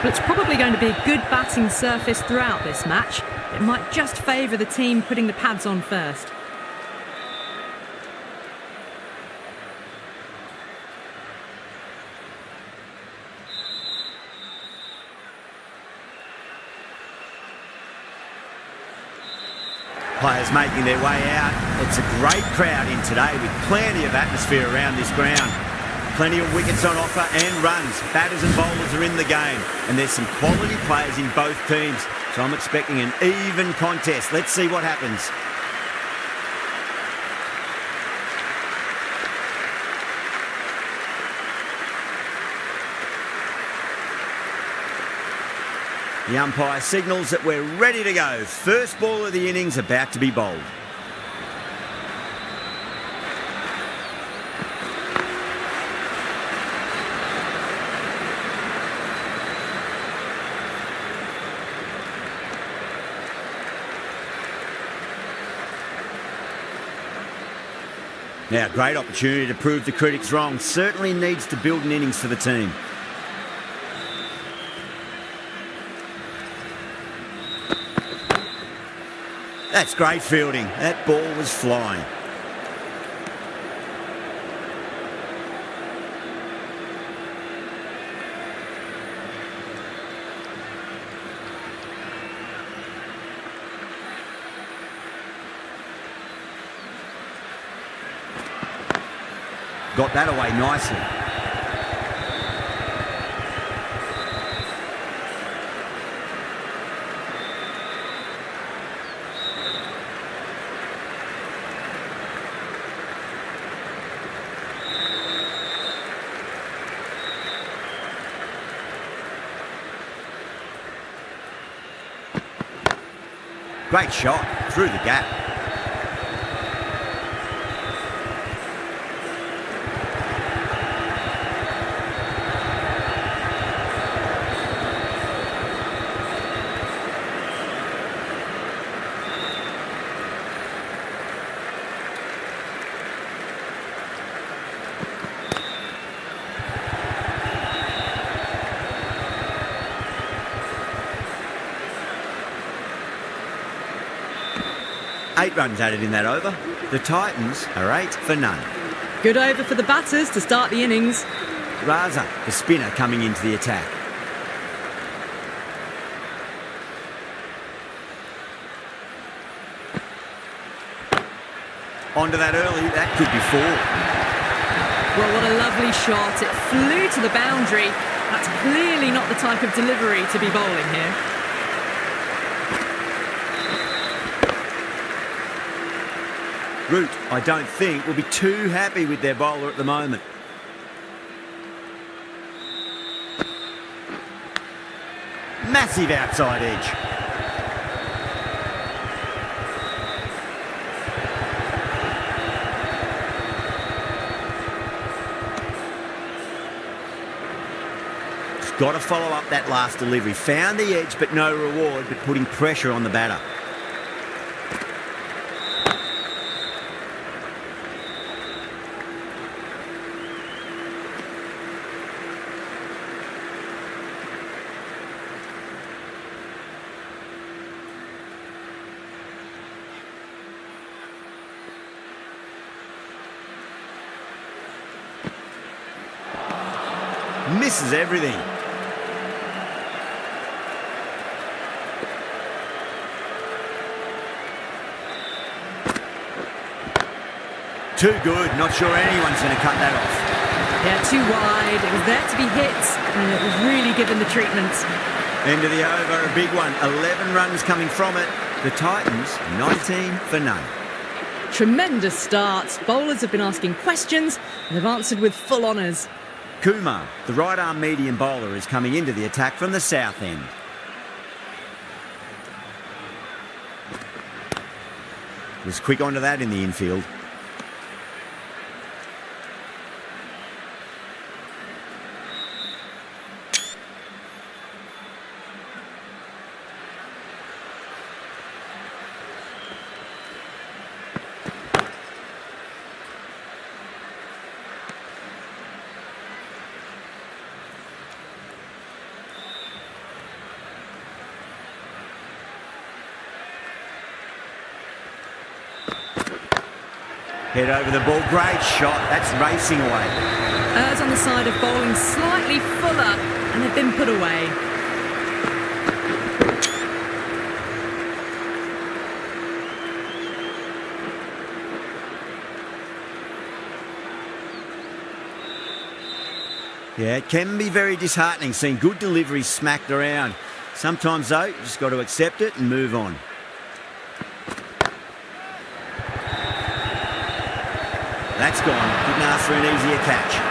Well, it's probably going to be a good batting surface throughout this match. It might just favour the team putting the pads on first. Players making their way out. It's a great crowd in today with plenty of atmosphere around this ground. Plenty of wickets on offer and runs. Batters and bowlers are in the game. And there's some quality players in both teams. So I'm expecting an even contest. Let's see what happens. The umpire signals that we're ready to go. First ball of the innings about to be bowled. Now, great opportunity to prove the critics wrong. Certainly needs to build an innings for the team. That's great fielding. That ball was flying. Got that away nicely. Great shot through the gap. Eight runs added in that over. The Titans are 8 for none. Good over for the batters to start the innings. Raza, the spinner, coming into the attack. Onto that early, that could be 4. Well, what a lovely shot. It flew to the boundary. That's clearly not the type of delivery to be bowling here. Root, I don't think, will be too happy with their bowler at the moment. Massive outside edge. Just got to follow up that last delivery. Found the edge, but no reward, but putting pressure on the batter. Misses everything. Too good. Not sure anyone's going to cut that off. Yeah, too wide. It was there to be hit, and it was really given the treatment. End of the over, a big one. 11 runs coming from it. The Titans, 19 for none. Tremendous start. Bowlers have been asking questions, and they've answered with full honours. Kumar, the right-arm medium bowler, is coming into the attack from the south end. Was quick onto that in the infield. Head over the ball. Great shot. That's racing away. Errs on the side of bowling slightly fuller, and they've been put away. Yeah, it can be very disheartening seeing good deliveries smacked around. Sometimes, though, you just got to accept it and move on. That's gone. Couldn't ask for an easier catch.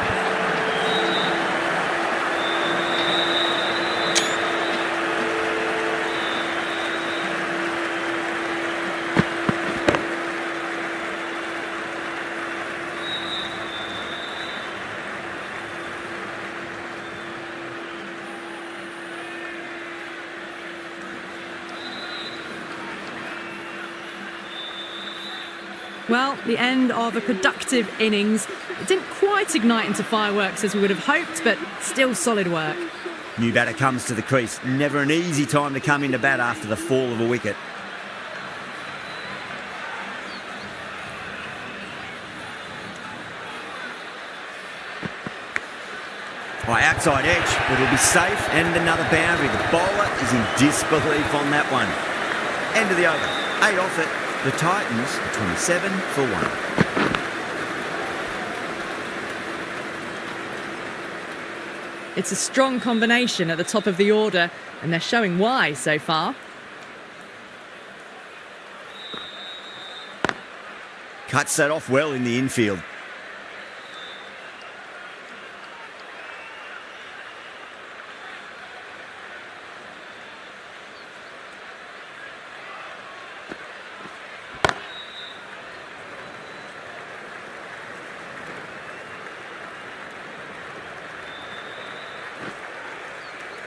Well, the end of a productive innings. It didn't quite ignite into fireworks as we would have hoped, but still solid work. New batter comes to the crease. Never an easy time to come into bat after the fall of a wicket. Outside edge, but it'll be safe and another boundary. The bowler is in disbelief on that one. End of the over. 8 off it. The Titans are 27 for 1. It's a strong combination at the top of the order, and they're showing why so far. Cuts that off well in the infield.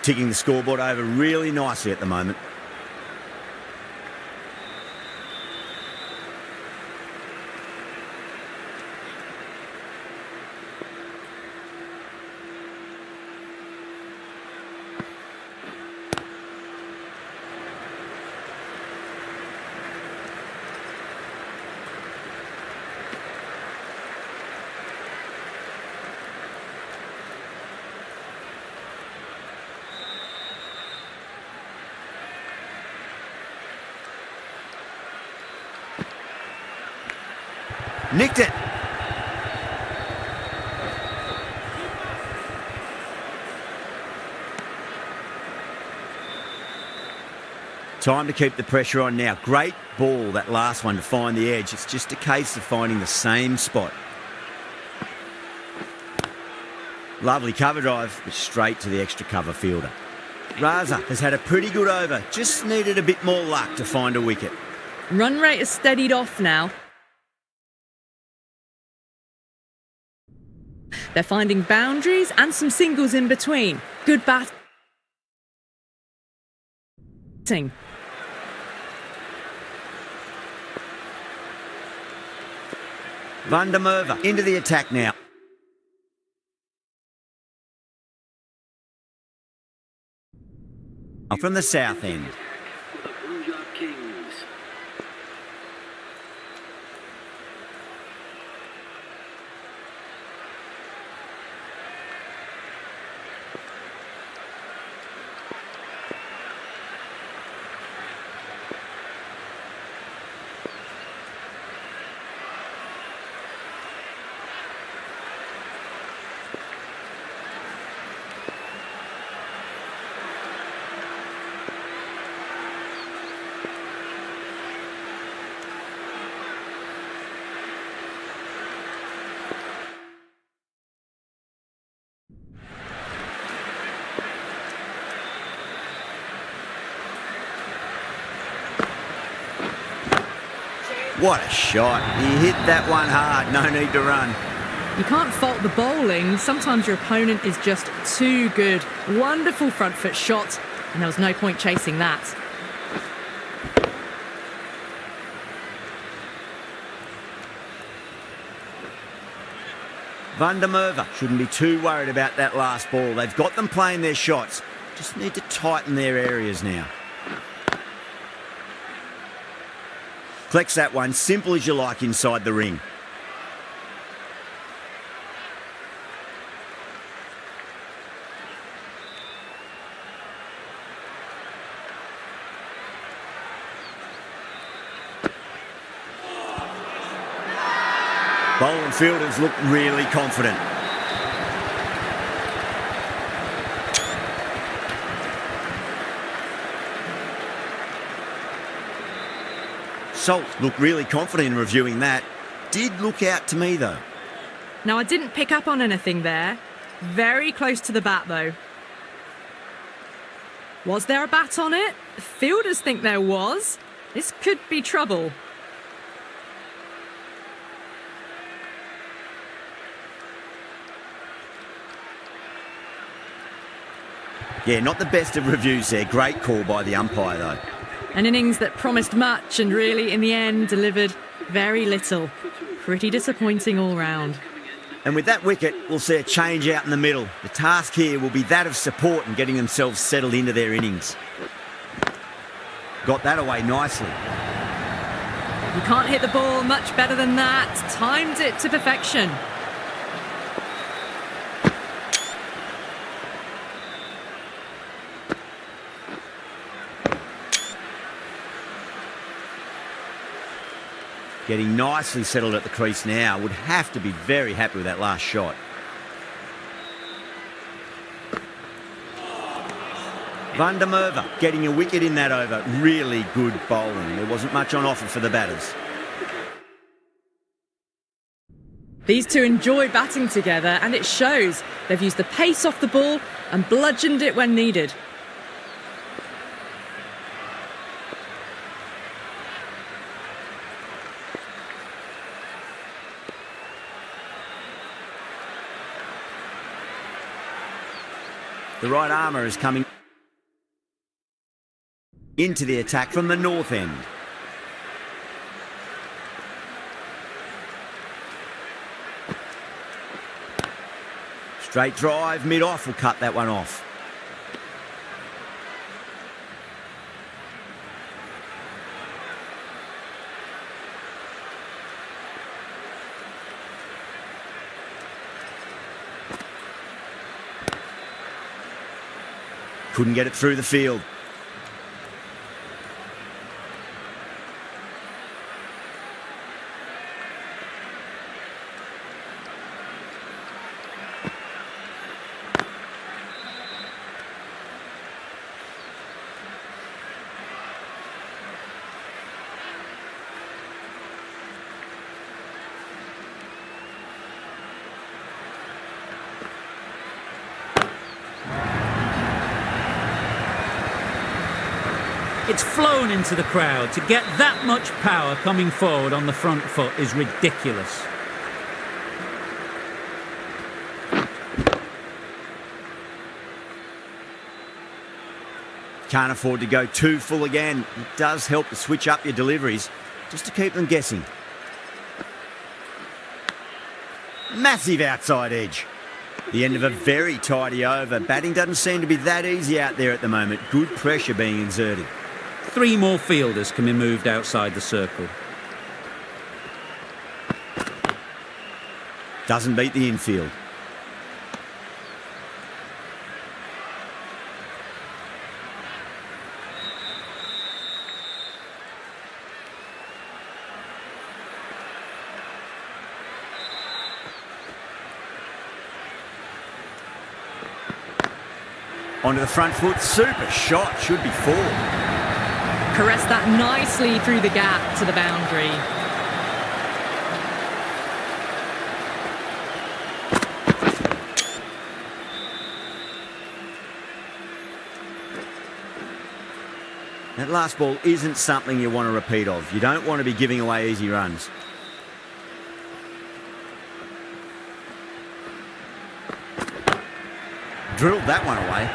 Ticking the scoreboard over really nicely at the moment. Nicked it. Time to keep the pressure on now. Great ball, that last one, to find the edge. It's just a case of finding the same spot. Lovely cover drive, but straight to the extra cover fielder. Raza has had a pretty good over. Just needed a bit more luck to find a wicket. Run rate has steadied off now. They're finding boundaries and some singles in between. Good batting. Van der Merwe into the attack now. From the south end. The Punjab Kings. What a shot. He hit that one hard. No need to run. You can't fault the bowling. Sometimes your opponent is just too good. Wonderful front foot shot, and there was no point chasing that. Van der Merwe shouldn't be too worried about that last ball. They've got them playing their shots. Just need to tighten their areas now. Collects that one, simple as you like, inside the ring. Bowling fielders look really confident. Salt looked really confident in reviewing that. Did look out to me though. Now, I didn't pick up on anything there. Very close to the bat, though. Was there a bat on it? The fielders think there was. This could be trouble. Yeah, not the best of reviews there. Great call by the umpire though. An innings that promised much and really, in the end, delivered very little. Pretty disappointing all round. And with that wicket, we'll see a change out in the middle. The task here will be that of support and getting themselves settled into their innings. Got that away nicely. You can't hit the ball much better than that. Timed it to perfection. Getting nicely settled at the crease now. Would have to be very happy with that last shot. Van der Merwe getting a wicket in that over. Really good bowling. There wasn't much on offer for the batters. These two enjoy batting together, and it shows. They've used the pace off the ball and bludgeoned it when needed. The right armour is coming into the attack from the north end. Straight drive, mid-off will cut that one off. Couldn't get it through the field. It's flown into the crowd. To get that much power coming forward on the front foot is ridiculous. Can't afford to go too full again. It does help to switch up your deliveries, just to keep them guessing. Massive outside edge. The end of a very tidy over. Batting doesn't seem to be that easy out there at the moment. Good pressure being exerted. 3 more fielders can be moved outside the circle. Doesn't beat the infield. Onto the front foot, super shot, should be 4. Caressed that nicely through the gap to the boundary. That last ball isn't something you want to repeat of. You don't want to be giving away easy runs. Drilled that one away.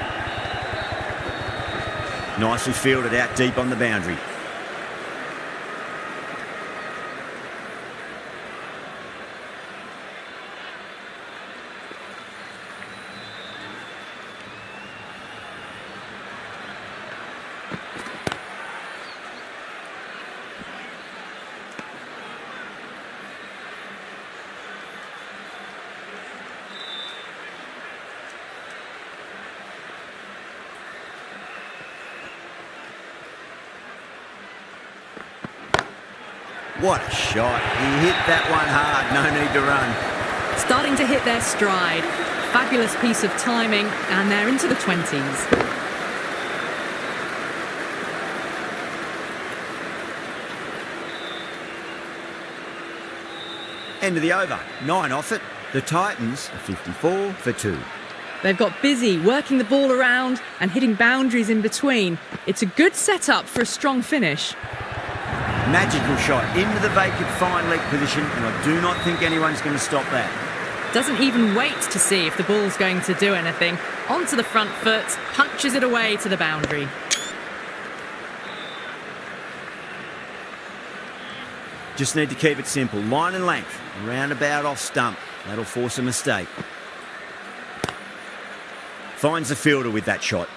Nicely fielded out deep on the boundary. What a shot. He hit that one hard, no need to run. Starting to hit their stride. Fabulous piece of timing, and they're into the 20s. End of the over. 9 off it. The Titans are 54 for 2. They've got busy working the ball around and hitting boundaries in between. It's a good setup for a strong finish. Magical shot into the vacant fine leg position, and I do not think anyone's going to stop that. Doesn't even wait to see if the ball's going to do anything. Onto the front foot, punches it away to the boundary. Just need to keep it simple. Line and length. Roundabout off stump. That'll force a mistake. Finds the fielder with that shot.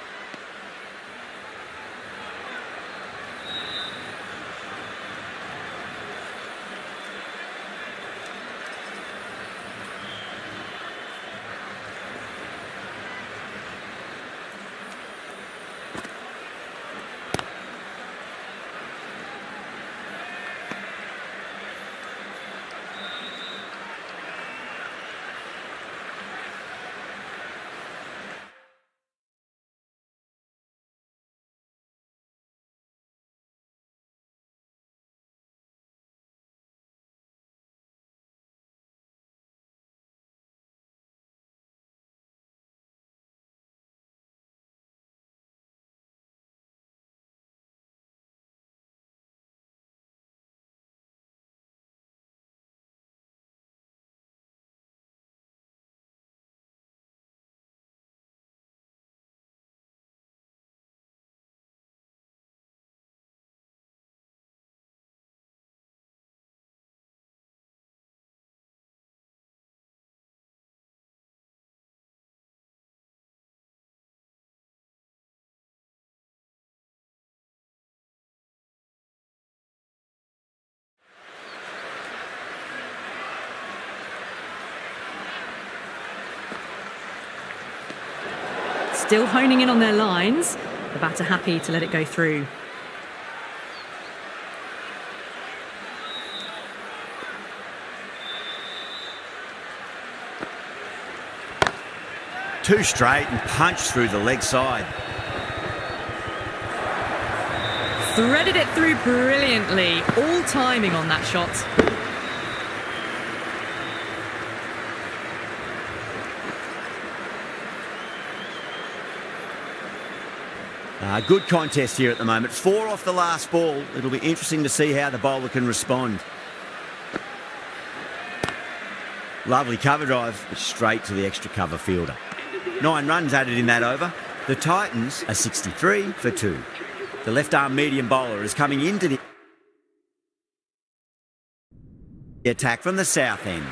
Still honing in on their lines. The batter happy to let it go through. Two straight and punch through the leg side. Threaded it through brilliantly. All timing on that shot. Good contest here at the moment. 4 off the last ball. It'll be interesting to see how the bowler can respond. Lovely cover drive, straight to the extra cover fielder. 9 runs added in that over. The Titans are 63 for 2. The left-arm medium bowler is coming into the attack from the south end.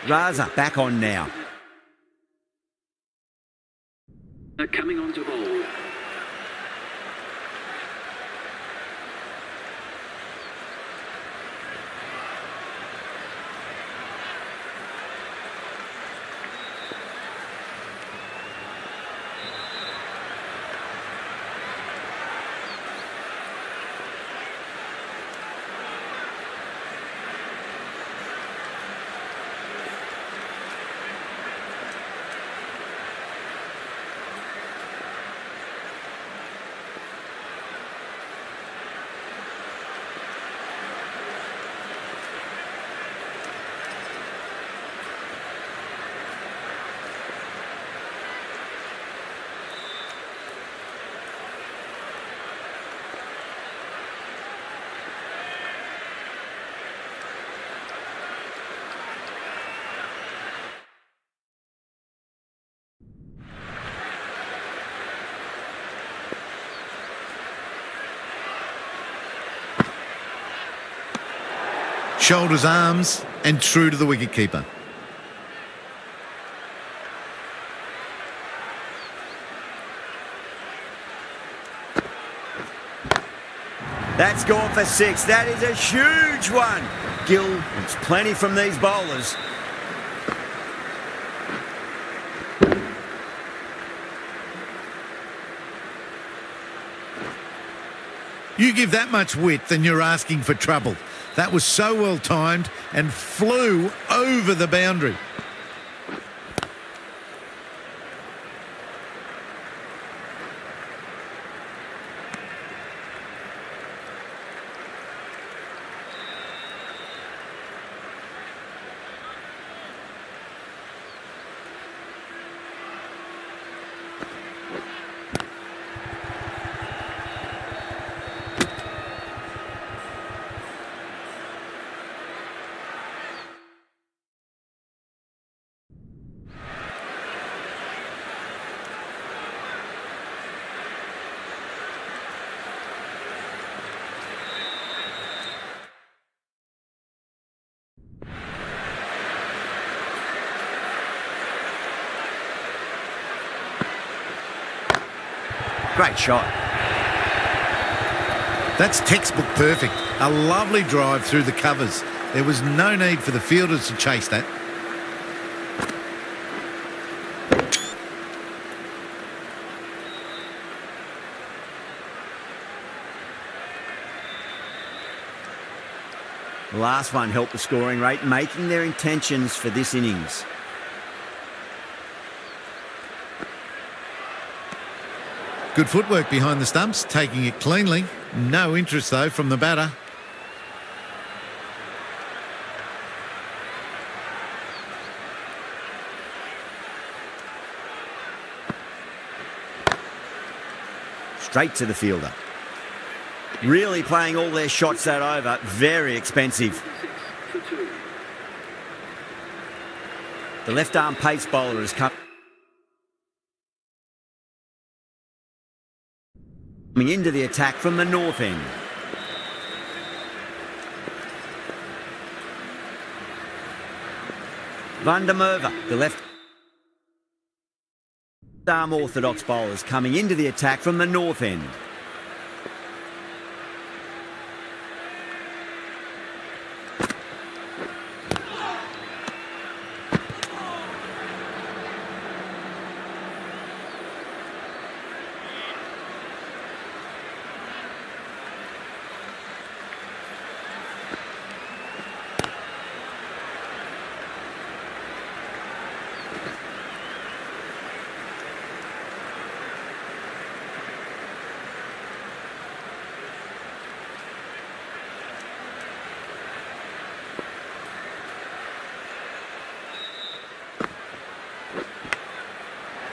Raza back on now. Coming on to bowl. shoulders, arms, and true to the wicketkeeper. That's gone for 6. That is a huge one. Gill wants plenty from these bowlers. You give that much width and you're asking for trouble. That was so well timed and flew over the boundary. Great shot. That's textbook perfect. A lovely drive through the covers. There was no need for the fielders to chase that. The last one helped the scoring rate, making their intentions for this innings. Good footwork behind the stumps, taking it cleanly. No interest, though, from the batter. Straight to the fielder. Really playing all their shots that over. Very expensive. The left-arm pace bowler has come into the attack from the north end. Van der Merwe, the left-arm orthodox bowlers coming into the attack from the north end.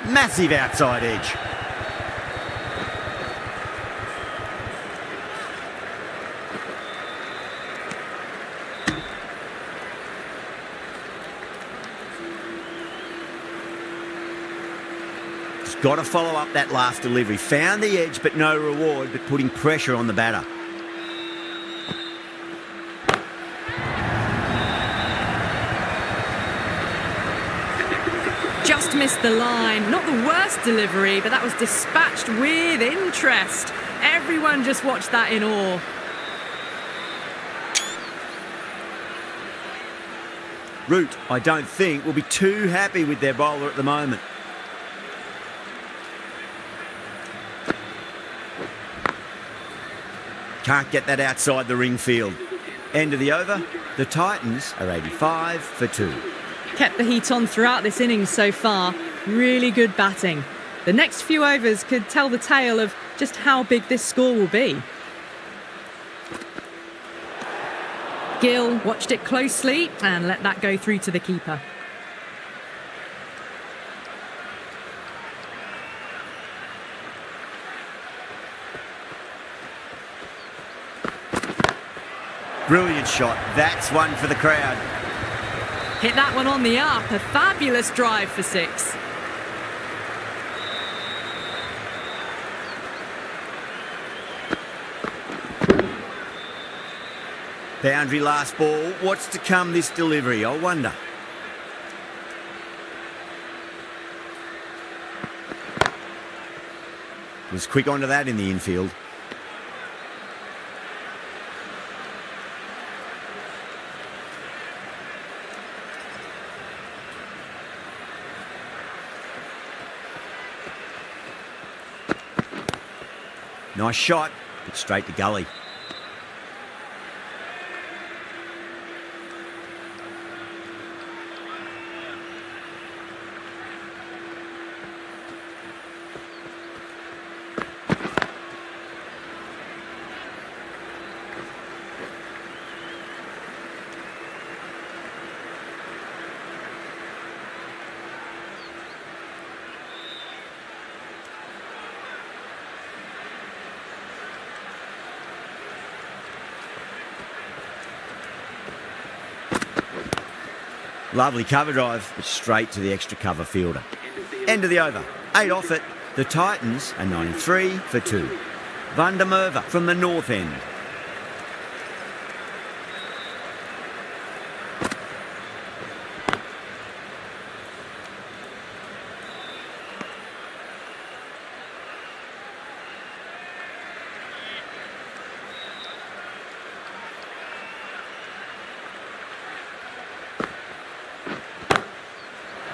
Massive outside edge. Just got to follow up that last delivery. Found the edge, but no reward, but putting pressure on the batter. Just missed the line. Not the worst delivery, but that was dispatched with interest. Everyone just watched that in awe. Root, I don't think, will be too happy with their bowler at the moment. Can't get that outside the ring field. End of the over. The Titans are 85 for 2. Kept the heat on throughout this innings so far. Really good batting. The next few overs could tell the tale of just how big this score will be. Gill watched it closely and let that go through to the keeper. Brilliant shot. That's one for the crowd. Hit that one on the up. A fabulous drive for 6. Boundary last ball. What's to come this delivery, I wonder. Was quick onto that in the infield. Nice shot, but straight to gully. Lovely cover drive, straight to the extra cover fielder. End of the over. 8 off it. The Titans are 93 for 2. Van der Merwe from the north end.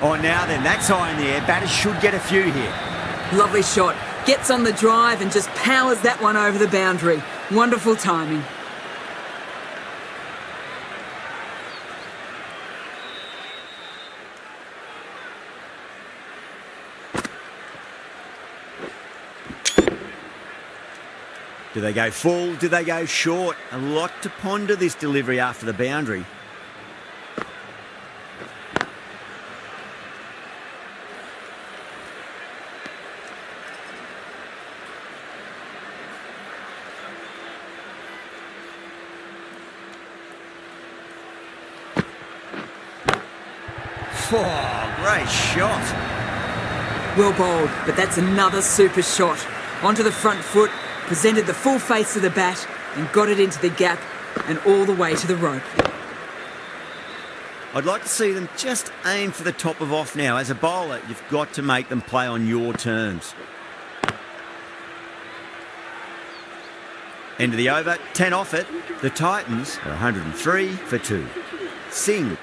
Oh, now then, that's high in the air. Batters should get a few here. Lovely shot. Gets on the drive and just powers that one over the boundary. Wonderful timing. Do they go full? Do they go short? A lot to ponder this delivery after the boundary. Oh, great shot. Well bowled, but that's another super shot. Onto the front foot, presented the full face of the bat and got it into the gap and all the way to the rope. I'd like to see them just aim for the top of off now. As a bowler, you've got to make them play on your terms. End of the over, 10 off it. The Titans are 103 for 2. Singh.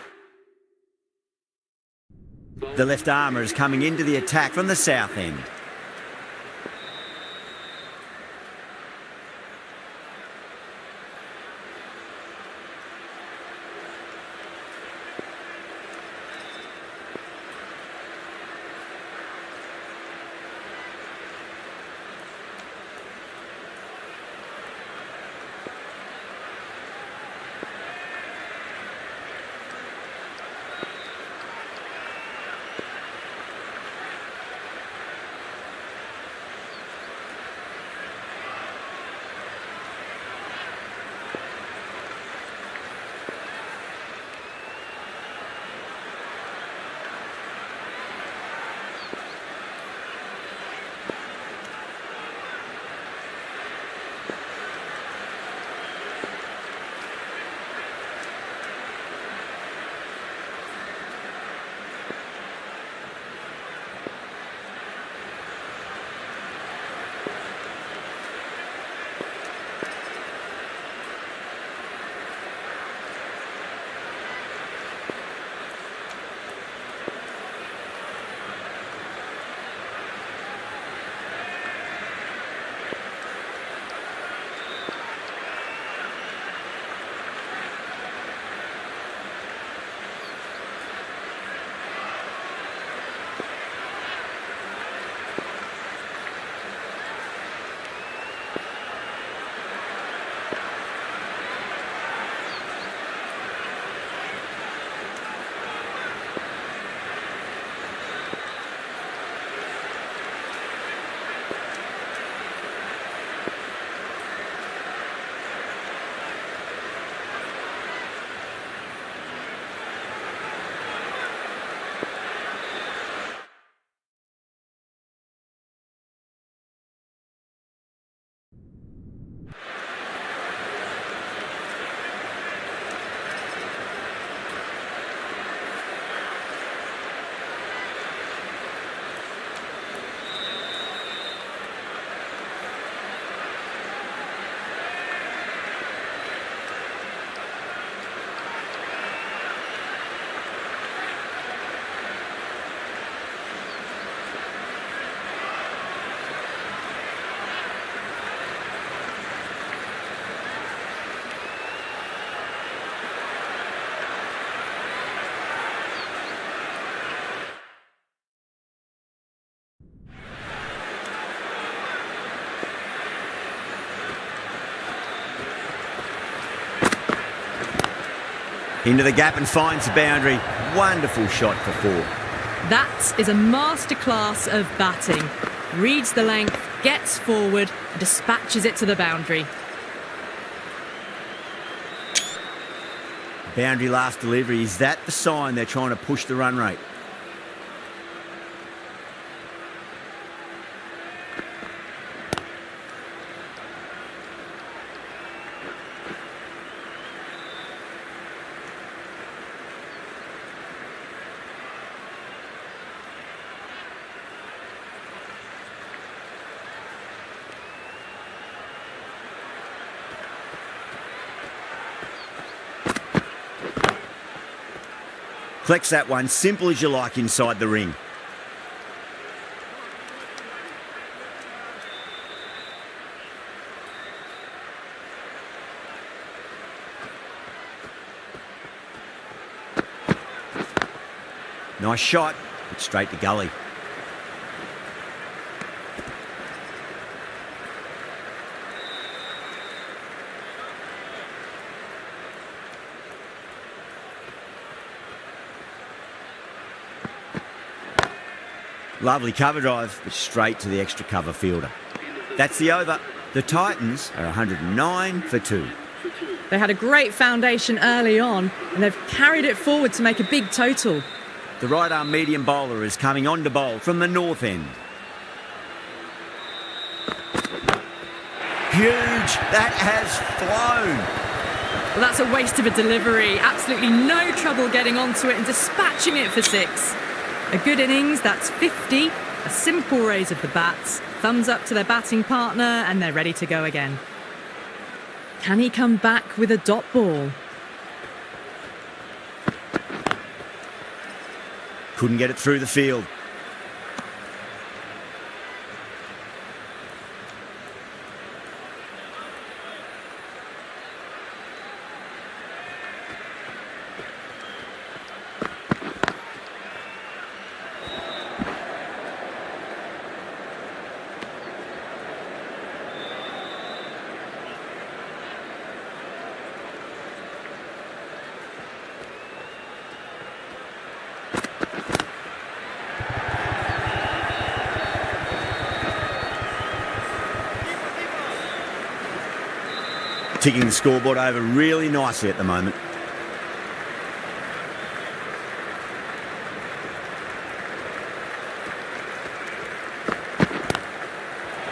The left armour is coming into the attack from the south end. Into the gap and finds the boundary. Wonderful shot for 4. That is a masterclass of batting. Reads the length, gets forward, and dispatches it to the boundary. Boundary last delivery. Is that the sign they're trying to push the run rate? Collects that one, simple as you like, inside the ring. Nice shot, but straight to gully. Lovely cover drive, but straight to the extra cover fielder. That's the over. The Titans are 109 for 2. They had a great foundation early on, and they've carried it forward to make a big total. The right arm medium bowler is coming on to bowl from the north end. Huge. That has flown. Well, that's a waste of a delivery. Absolutely no trouble getting onto it and dispatching it for 6. A good innings, that's 50. A simple raise of the bats. Thumbs up to their batting partner, and they're ready to go again. Can he come back with a dot ball? Couldn't get it through the field. Ticking the scoreboard over really nicely at the moment.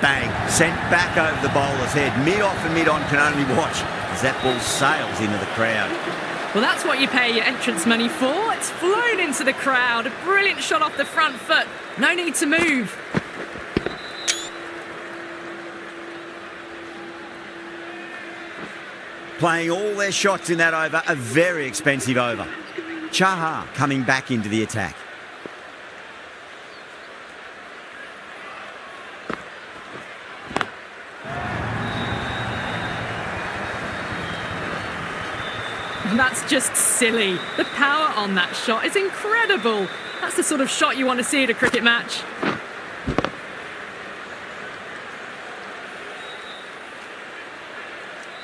Bang, sent back over the bowler's head. Mid-off and mid-on can only watch as that ball sails into the crowd. Well, that's what you pay your entrance money for. It's flown into the crowd. A brilliant shot off the front foot. No need to move. Playing all their shots in that over, a very expensive over. Chahar coming back into the attack. That's just silly. The power on that shot is incredible. That's the sort of shot you want to see at a cricket match.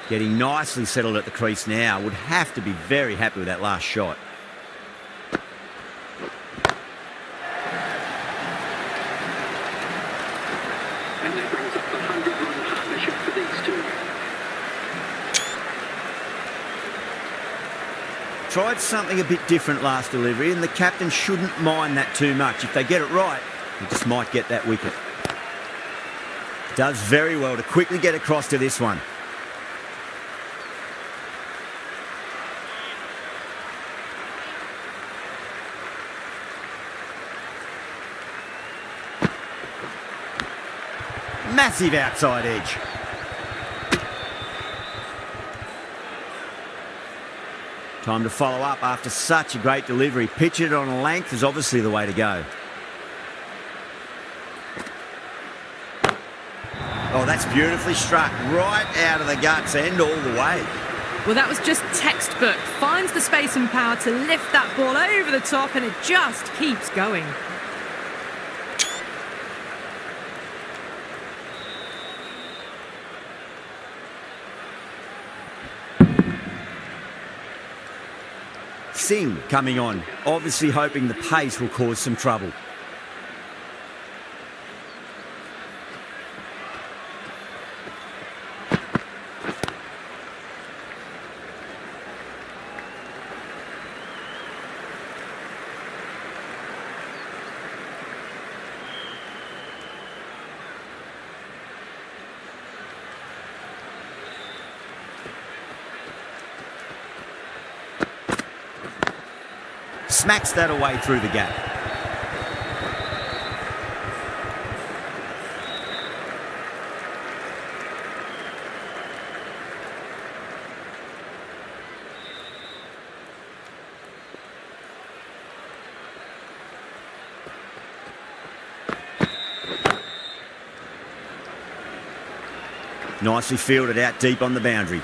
Getting nicely settled at the crease now. Would have to be very happy with that last shot. And that brings up the 100-run partnership for these two. Tried something a bit different last delivery, and the captain shouldn't mind that too much. If they get it right, he just might get that wicket. Does very well to quickly get across to this one. Massive outside edge. Time to follow up after such a great delivery. Pitch it on a length is obviously the way to go. Oh, that's beautifully struck. Right out of the guts end all the way. Well, that was just textbook. Finds the space and power to lift that ball over the top, and it just keeps going. Singh coming on, obviously hoping the pace will cause some trouble. Smacks that away through the gap. Nicely fielded out deep on the boundary.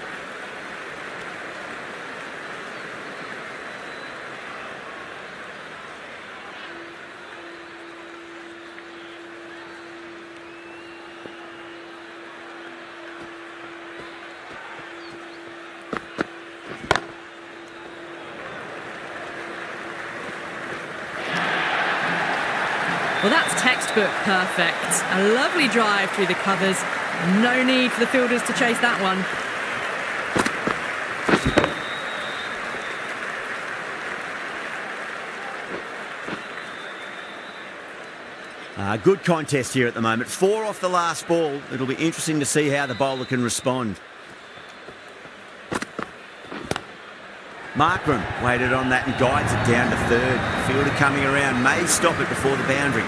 Well, that's textbook perfect. A lovely drive through the covers. No need for the fielders to chase that one. Good contest here at the moment. 4 off the last ball. It'll be interesting to see how the bowler can respond. Markram waited on that and guides it down to third. Fielder coming around, may stop it before the boundary.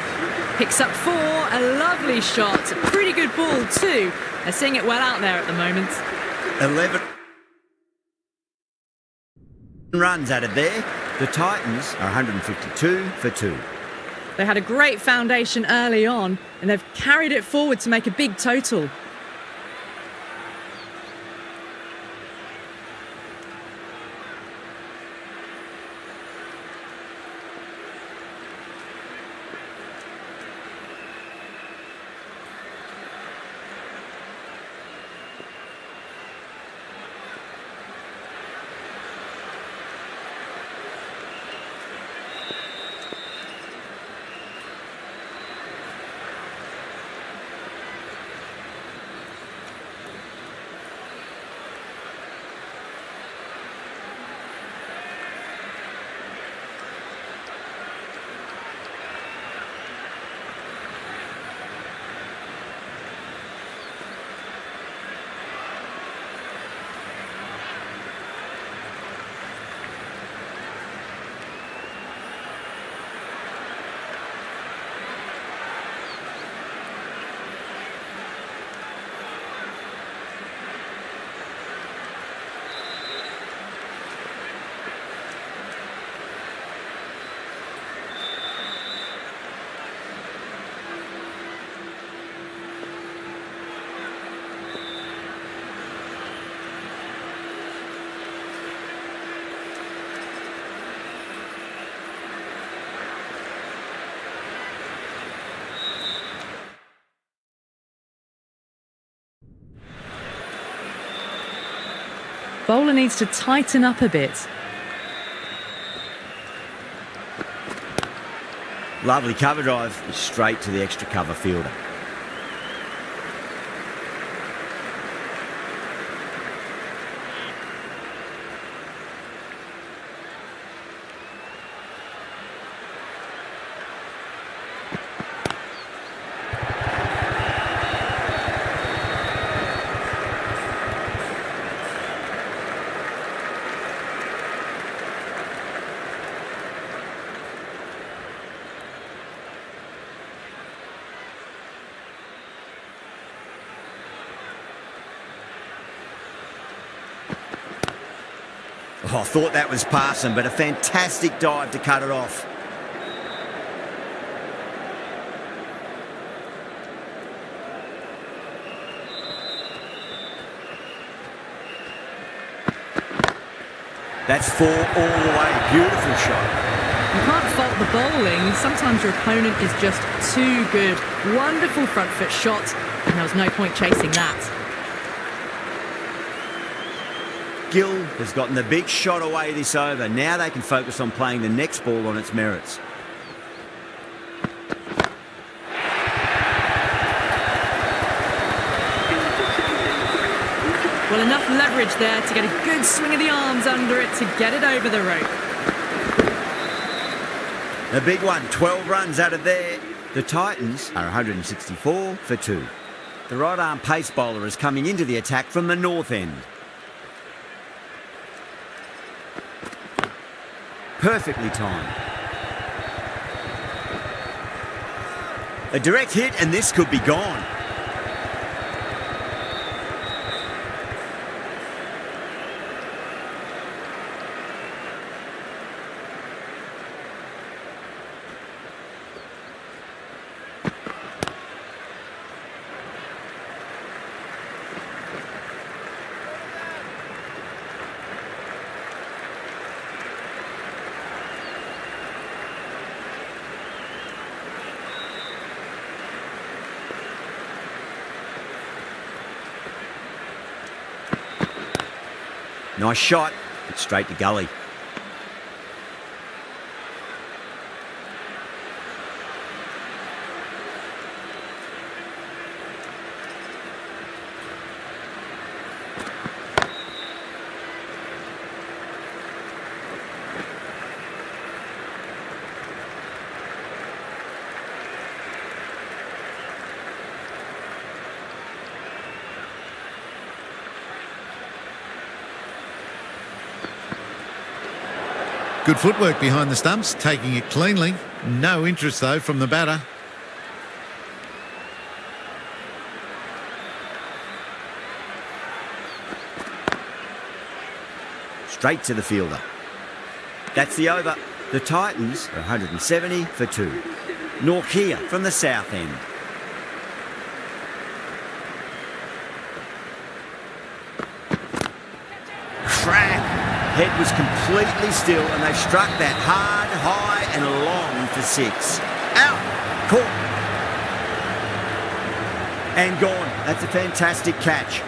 Picks up 4, a lovely shot. A pretty good ball too. They're seeing it well out there at the moment. 11 runs added there. The Titans are 152 for 2. They had a great foundation early on and they've carried it forward to make a big total. Bowler needs to tighten up a bit. Lovely cover drive, straight to the extra cover fielder. Oh, I thought that was passing, but a fantastic dive to cut it off. That's 4 all the way. Beautiful shot. You can't fault the bowling. Sometimes your opponent is just too good. Wonderful front foot shot, and there was no point chasing that. Gill has gotten the big shot away this over. Now they can focus on playing the next ball on its merits. Well, enough leverage there to get a good swing of the arms under it to get it over the rope. The big one, 12 runs out of there. The Titans are 164 for 2. The right-arm pace bowler is coming into the attack from the north end. Perfectly timed. A direct hit and this could be gone. Nice shot, but straight to gully. Good footwork behind the stumps, taking it cleanly. No interest, though, from the batter. Straight to the fielder. That's the over. The Titans are 170 for 2. Norkia from the south end. Crack! Head was completely still and they've struck that hard, high and long for 6. Out! Caught! And gone. That's a fantastic catch.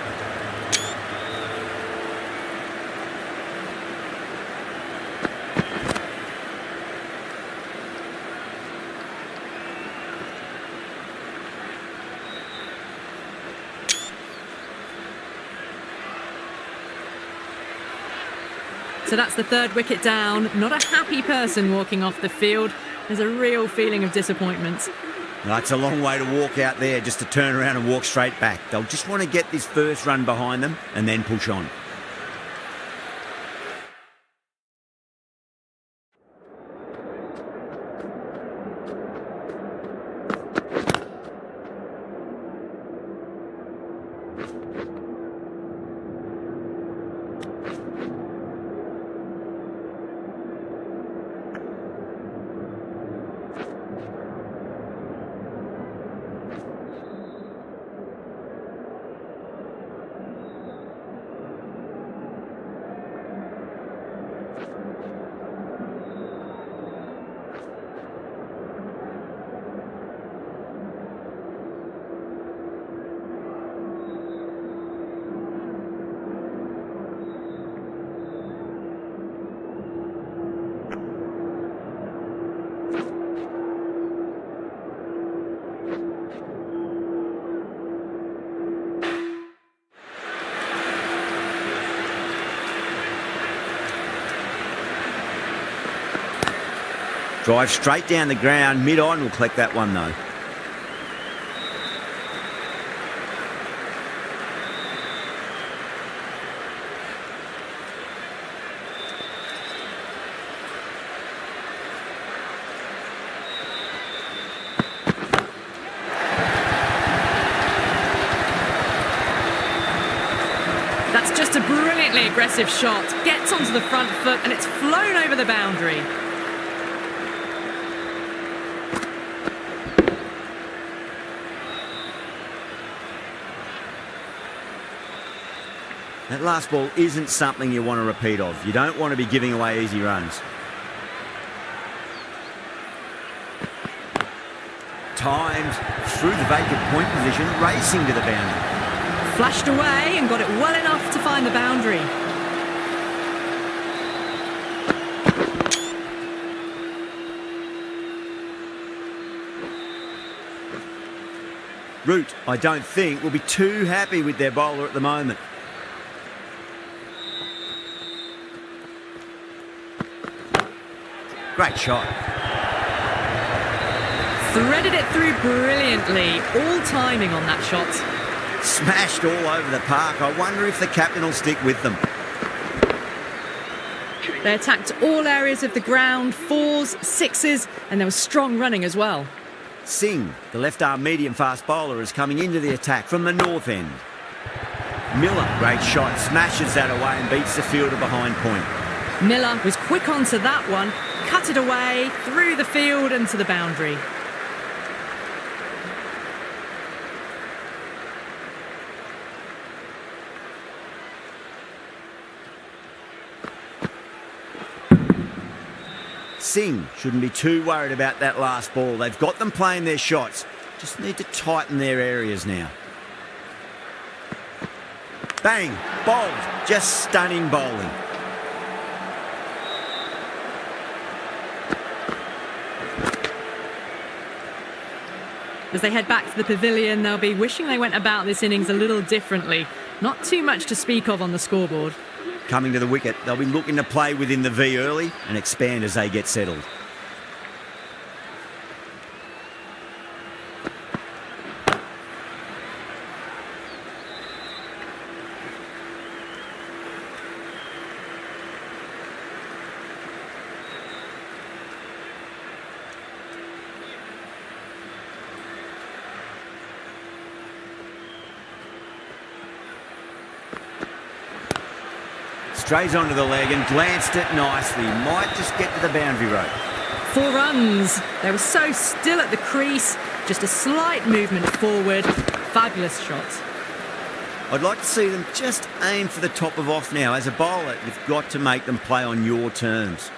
So that's the third wicket down. Not a happy person walking off the field. There's a real feeling of disappointment. No, it's a long way to walk out there just to turn around and walk straight back. They'll just want to get this first run behind them and then push on. Drive straight down the ground, mid-on, will collect that one though. That's just a brilliantly aggressive shot. Gets onto the front foot and it's flown over the boundary. That last ball isn't something you want to repeat of. You don't want to be giving away easy runs. Timed through the vacant point position, racing to the boundary. Flashed away and got it well enough to find the boundary. Root, I don't think, will be too happy with their bowler at the moment. Great shot. Threaded it through brilliantly. All timing on that shot. Smashed all over the park. I wonder if the captain will stick with them. They attacked all areas of the ground, 4s, 6s, and there was strong running as well. Singh, the left-arm medium-fast bowler, is coming into the attack from the north end. Miller, great shot, smashes that away and beats the fielder behind point. Miller was quick onto that one, cut it away, through the field and to the boundary. Singh shouldn't be too worried about that last ball. They've got them playing their shots. Just need to tighten their areas now. Bang! Bowled. Just stunning bowling. As they head back to the pavilion, they'll be wishing they went about this innings a little differently. Not too much to speak of on the scoreboard. Coming to the wicket, they'll be looking to play within the V early and expand as they get settled. Strays onto the leg and glanced it nicely. Might just get to the boundary rope. 4 runs. They were so still at the crease. Just a slight movement forward. Fabulous shot. I'd like to see them just aim for the top of off now. As a bowler, you've got to make them play on your terms.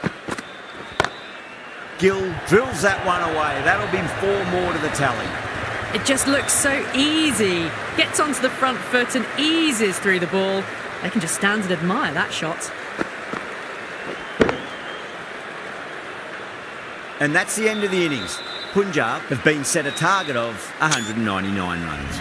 Gill drills that one away. That'll be 4 more to the tally. It just looks so easy. Gets onto the front foot and eases through the ball. They can just stand and admire that shot. And that's the end of the innings. Punjab have been set a target of 199 runs.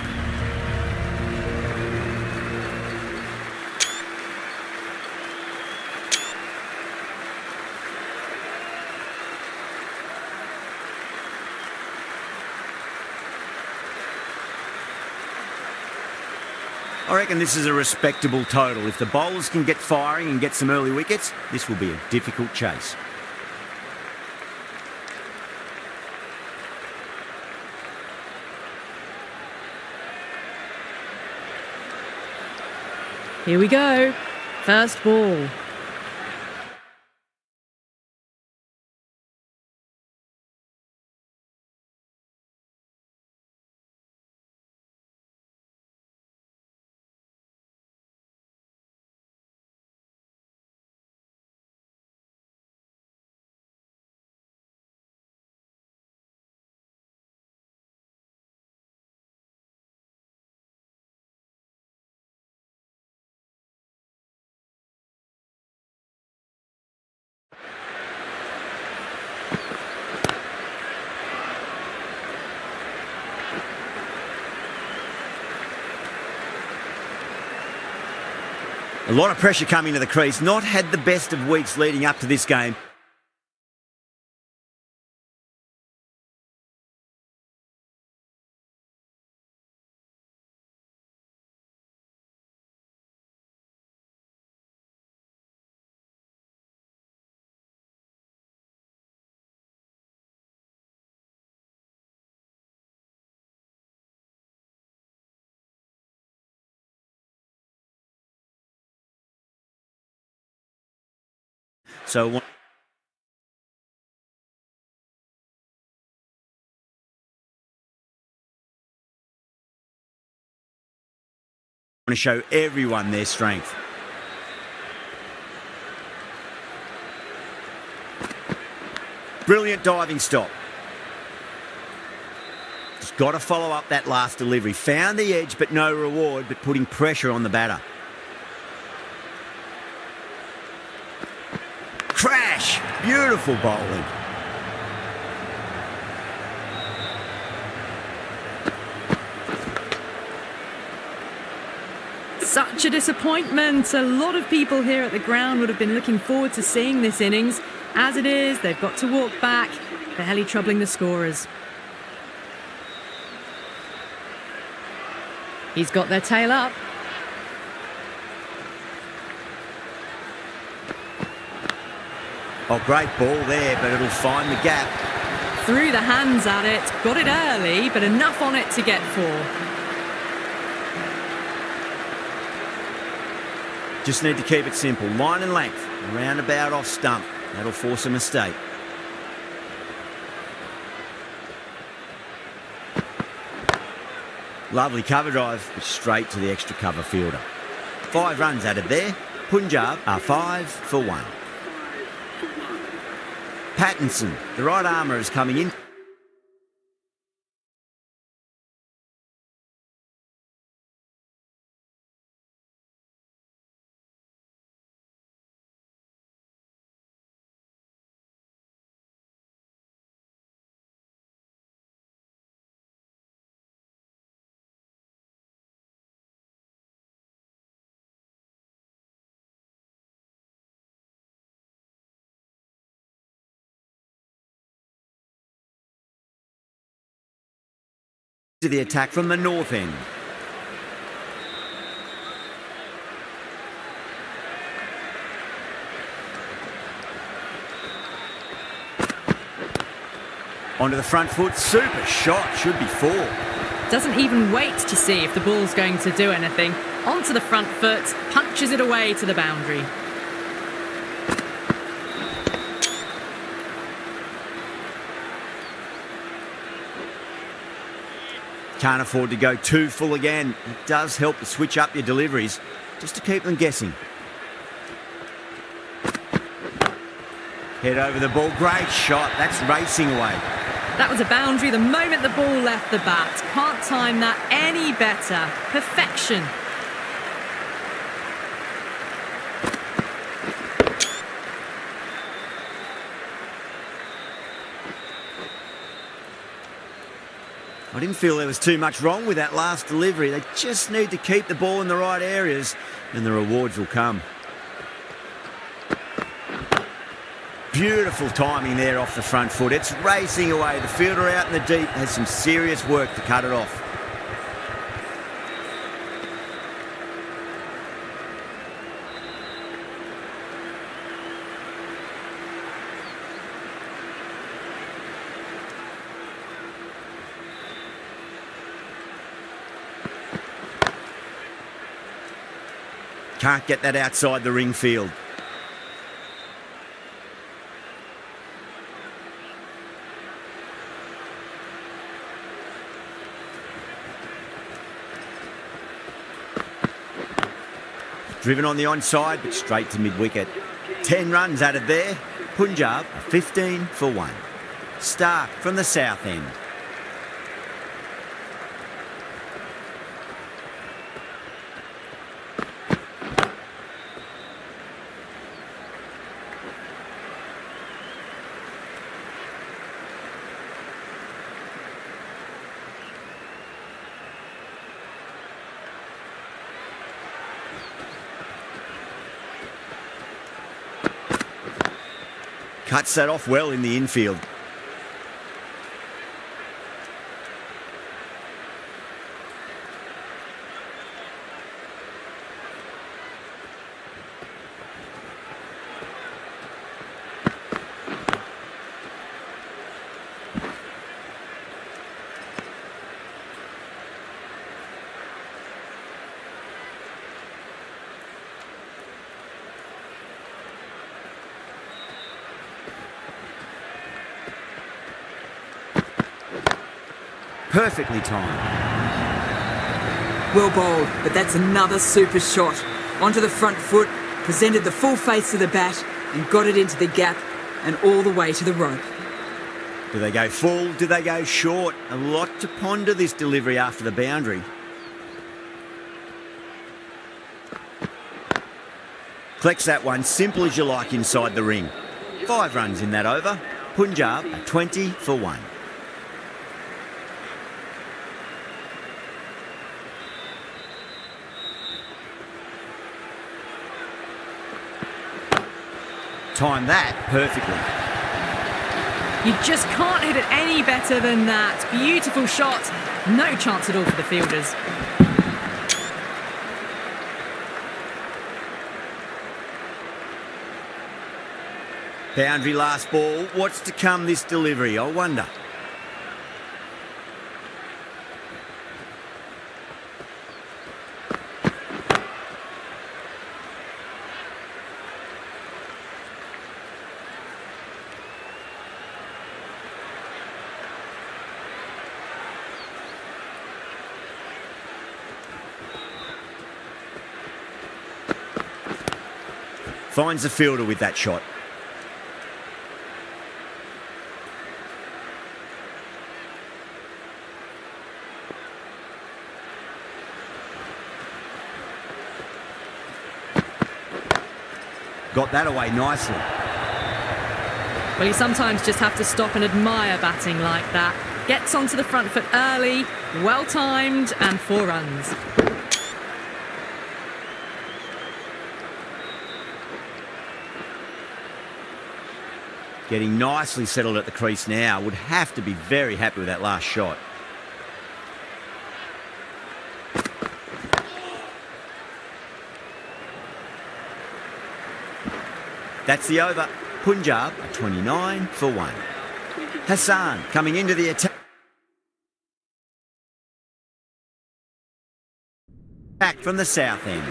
I reckon this is a respectable total. If the bowlers can get firing and get some early wickets, this will be a difficult chase. Here we go. First ball. A lot of pressure coming to the crease. Not had the best of weeks leading up to this game. So want to show everyone their strength. Brilliant diving stop. Just got to follow up that last delivery. Found the edge, but no reward, but putting pressure on the batter. Crash! Beautiful bowling. Such a disappointment. A lot of people here at the ground would have been looking forward to seeing this innings. As it is, they've got to walk back, barely troubling the scorers. He's got their tail up. Oh, great ball there, but it'll find the gap. Threw the hands at it, got it early, but enough on it to get 4. Just need to keep it simple. Line and length, roundabout off stump. That'll force a mistake. Lovely cover drive, but straight to the extra cover fielder. 5 runs added there. Punjab are 5 for 1. Pattinson, the right armour, is coming in. To the attack from the north end. Onto the front foot, super shot, should be 4. Doesn't even wait to see if the ball's going to do anything. Onto the front foot, punches it away to the boundary. Can't afford to go too full again. It does help to switch up your deliveries, just to keep them guessing. Head over the ball, great shot, that's racing away. That was a boundary the moment the ball left the bat. Can't time that any better. Perfection. I didn't feel there was too much wrong with that last delivery. They just need to keep the ball in the right areas and the rewards will come. Beautiful timing there off the front foot. It's racing away. The fielder out in the deep has some serious work to cut it off. Can't get that outside the ring field. Driven on the onside, but straight to mid-wicket. 10 runs added there. Punjab are 15 for 1. Stark from the south end. Cuts that off well in the infield. Perfectly timed. Well bowled, but that's another super shot. Onto the front foot, presented the full face of the bat and got it into the gap and all the way to the rope. Do they go full? Do they go short? A lot to ponder this delivery after the boundary. Collects that one, simple as you like inside the ring. 5 runs in that over. Punjab are 20 for 1. Timed that perfectly. You just can't hit it any better than that. Beautiful shot. No chance at all for the fielders. Boundary last ball. What's to come this delivery, I wonder? Finds the fielder with that shot. Got that away nicely. Well, you sometimes just have to stop and admire batting like that. Gets onto the front foot early, well timed, and 4 runs. Getting nicely settled at the crease now. Would have to be very happy with that last shot. That's the over. Punjab, 29 for 1. Hassan coming into the attack. Back from the south end.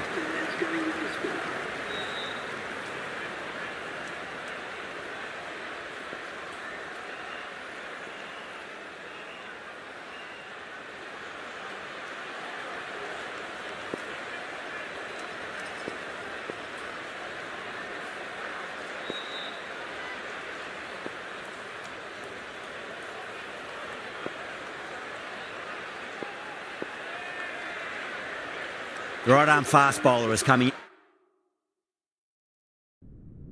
The right arm fast bowler is coming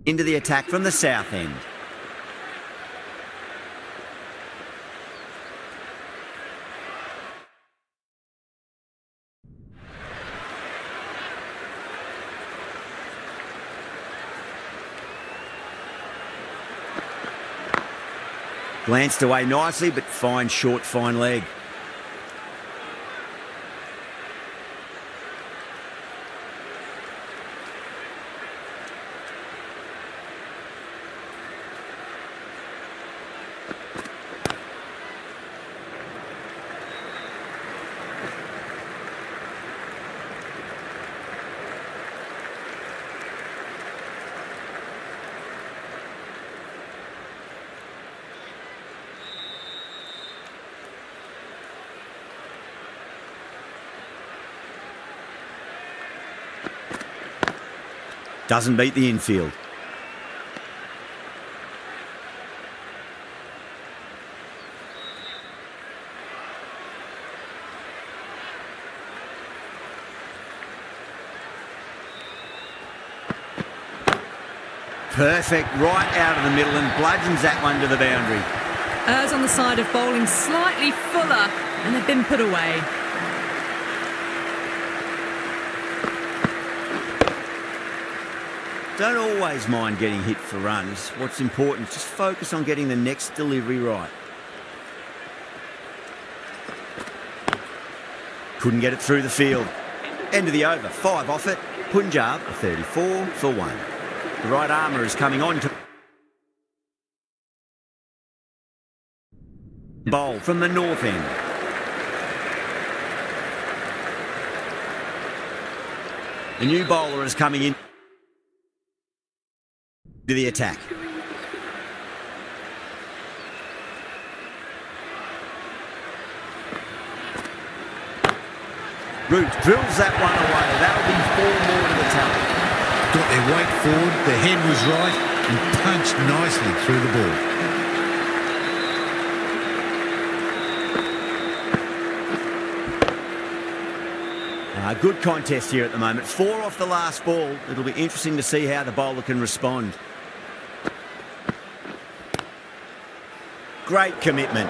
into the attack from the south end. Glanced away nicely, but fine short, fine leg. Doesn't beat the infield. Perfect, right out of the middle and bludgeons that one to the boundary. Errs on the side of bowling slightly fuller, and they've been put away. Don't always mind getting hit for runs. What's important is just focus on getting the next delivery right. Couldn't get it through the field. End of the over, 5 off it. Punjab, 34 for 1. The right armour is coming on to bowl from the north end. The new bowler is coming in to the attack. Root drills that one away. That'll be 4 more to the tally. Got their weight forward, the head was right, and punched nicely through the ball. Good contest here at the moment. 4 off the last ball. It'll be interesting to see how the bowler can respond. Great commitment.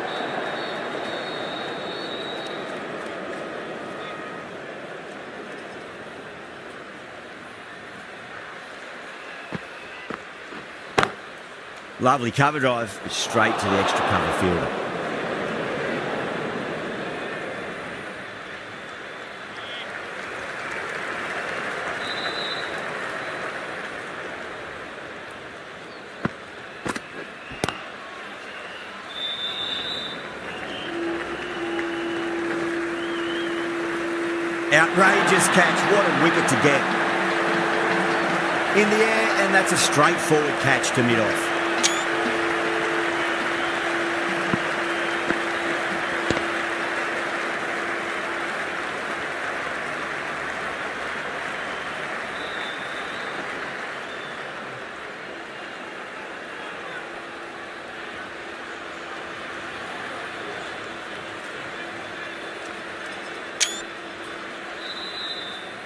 Lovely cover drive, straight to the extra cover fielder. Outrageous catch, what a wicket to get. In the air, and that's a straightforward catch to mid-off.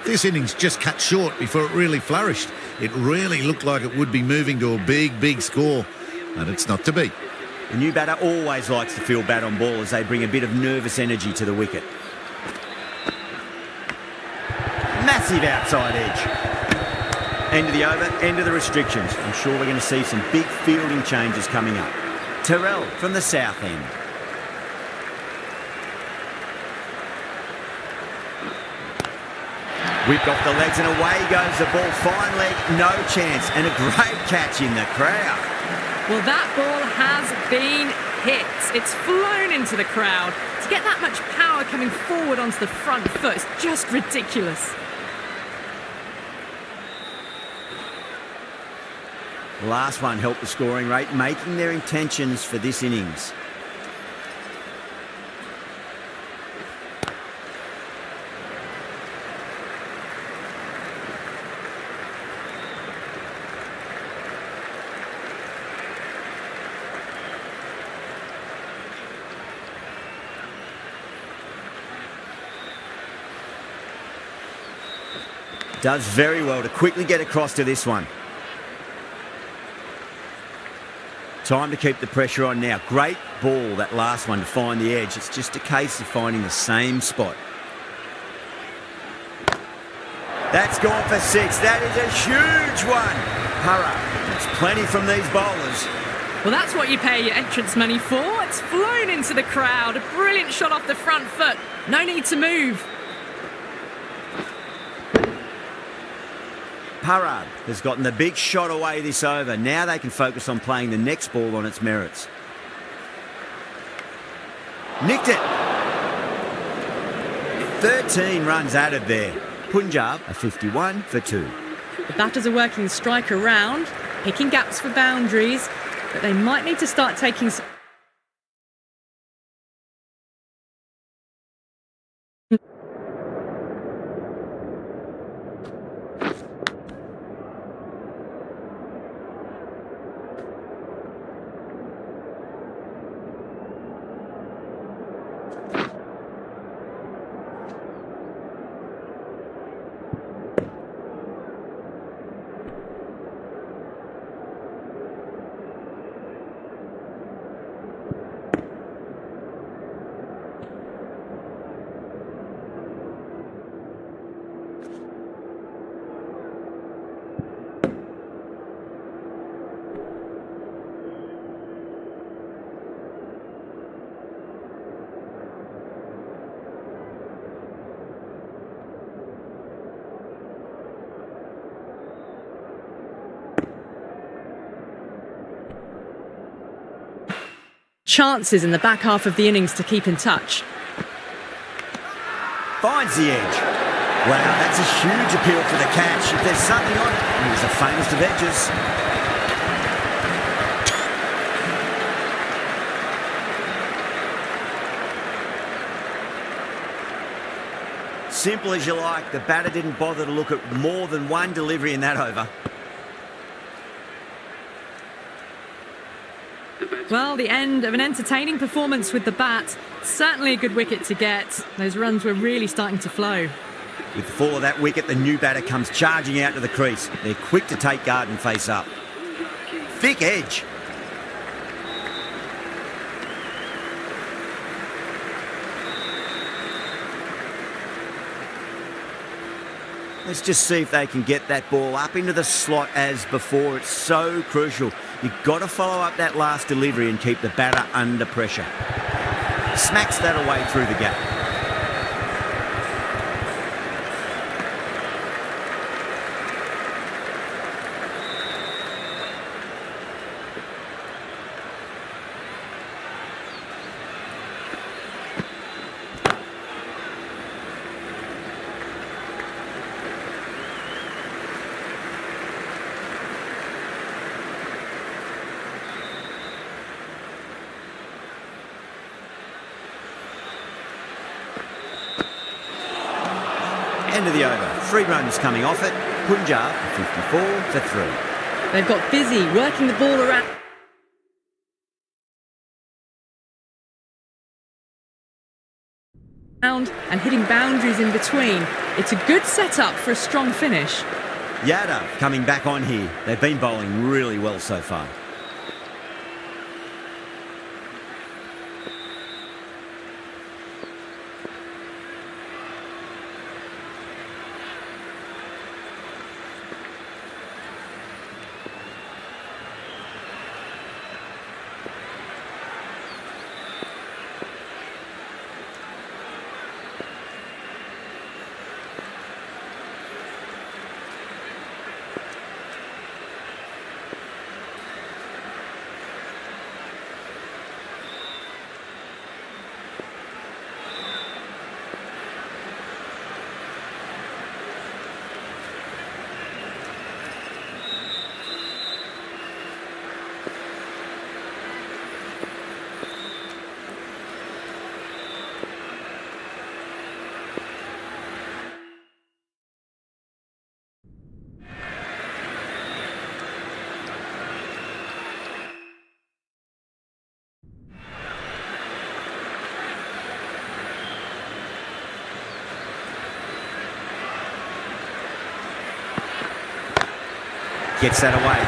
This innings just cut short before it really flourished. It really looked like it would be moving to a big, big score, and it's not to be. The new batter always likes to feel bat on ball as they bring a bit of nervous energy to the wicket. Massive outside edge. End of the over, end of the restrictions. I'm sure we're going to see some big fielding changes coming up. Terrell from the south end. Whipped off the legs and away goes the ball. Fine leg, no chance. And a great catch in the crowd. Well, that ball has been hit. It's flown into the crowd. To get that much power coming forward onto the front foot is just ridiculous. The last one helped the scoring rate, making their intentions for this innings. Does very well to quickly get across to this one. Time to keep the pressure on now. Great ball, that last one, to find the edge. It's just a case of finding the same spot. That's gone for 6. That is a huge one. Hurrah. There's plenty from these bowlers. Well, that's what you pay your entrance money for. It's flown into the crowd. A brilliant shot off the front foot. No need to move. Parad has gotten the big shot away this over. Now they can focus on playing the next ball on its merits. Nicked it. 13 runs added there. Punjab are 51 for 2. The batters are working the strike around, picking gaps for boundaries, but they might need to start taking some... chances in the back half of the innings to keep in touch. Finds the edge. Wow, that's a huge appeal for the catch. If there's something on it, he's the famous of edges. Simple as you like. The batter didn't bother to look at more than one delivery in that over. Well, the end of an entertaining performance with the bat. Certainly a good wicket to get. Those runs were really starting to flow. With the fall of that wicket, the new batter comes charging out to the crease. They're quick to take guard and face up. Thick edge. Let's just see if they can get that ball up into the slot as before. It's so crucial. You've got to follow up that last delivery and keep the batter under pressure. Smacks that away through the gap. End of the over. 3 runs coming off it. Punjab 54 for 3. They've got busy working the ball around and hitting boundaries in between. It's a good setup for a strong finish. Yadav coming back on here. They've been bowling really well so far. Gets that away.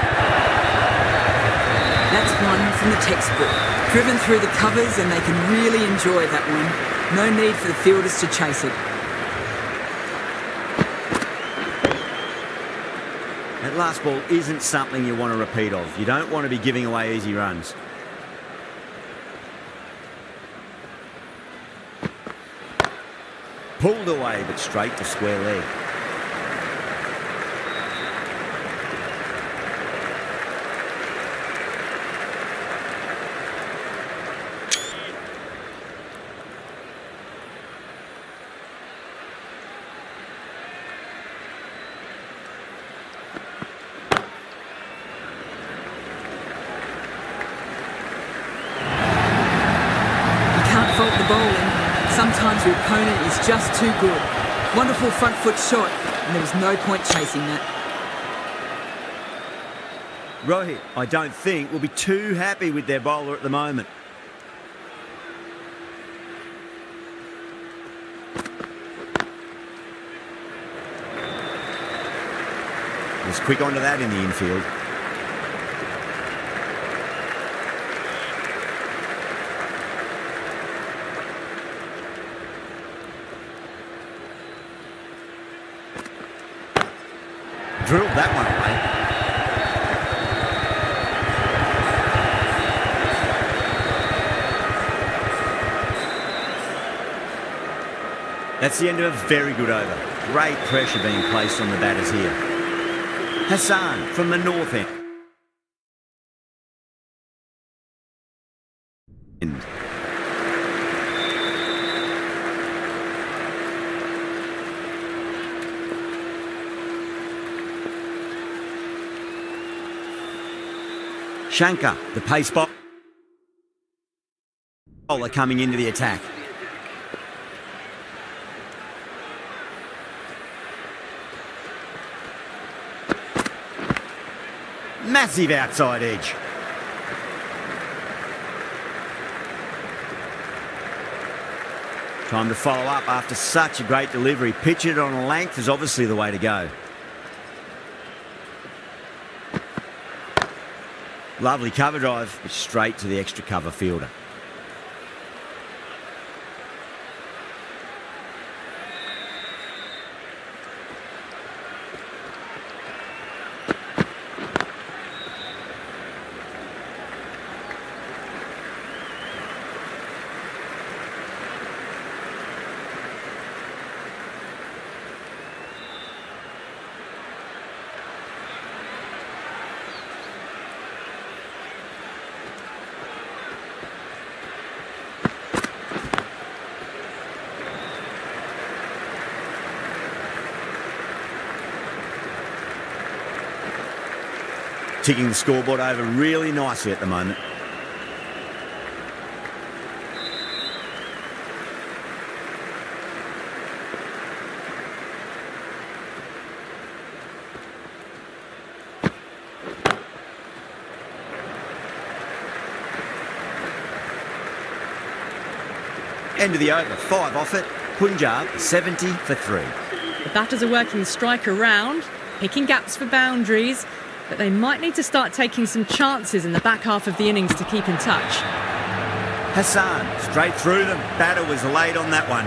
That's one from the textbook. Driven through the covers and they can really enjoy that one. No need for the fielders to chase it. That last ball isn't something you want to repeat of. You don't want to be giving away easy runs. Pulled away, but straight to square leg. Fault the bowling. Sometimes your opponent is just too good. Wonderful front foot shot, and there was no point chasing that. Rohit, I don't think, will be too happy with their bowler at the moment. He's quick onto that in the infield. Drilled that one away. That's the end of a very good over. Great pressure being placed on the batters here. Hassan from the north end. Shankar, the pace bowler coming into the attack. Massive outside edge. Time to follow up after such a great delivery. Pitch it on a length is obviously the way to go. Lovely cover drive, but straight to the extra cover fielder. ticking the scoreboard over really nicely at the moment. End of the over, 5 off it. Punjab 70 for 3. The batters are working the strike around, picking gaps for boundaries, but they might need to start taking some chances in the back half of the innings to keep in touch. Hassan, straight through them. Batter was late on that one.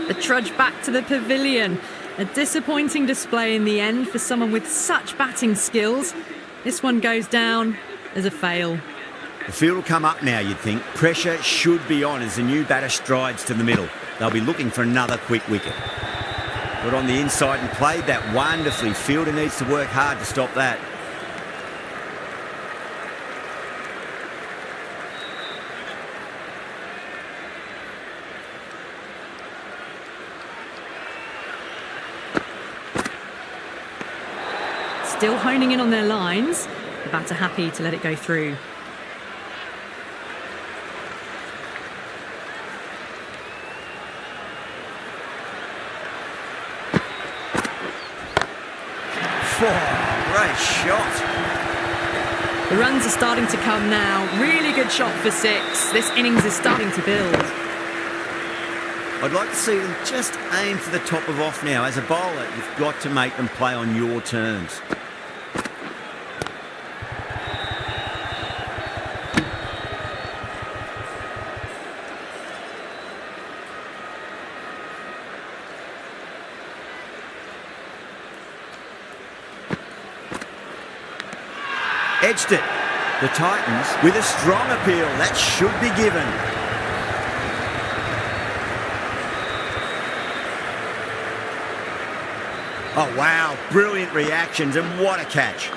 The trudge back to the pavilion. A disappointing display in the end for someone with such batting skills. This one goes down as a fail. The field will come up now, you'd think. Pressure should be on as the new batter strides to the middle. They'll be looking for another quick wicket. Got on the inside and played that wonderfully. Fielder needs to work hard to stop that. Still honing in on their lines. The batter happy to let it go through. Great shot. The runs are starting to come now. Really good shot for 6. This innings is starting to build. I'd like to see them just aim for the top of off now. As a bowler, you've got to make them play on your terms. Edged it. The Titans with a strong appeal. That should be given. Oh, wow. Brilliant reactions and what a catch.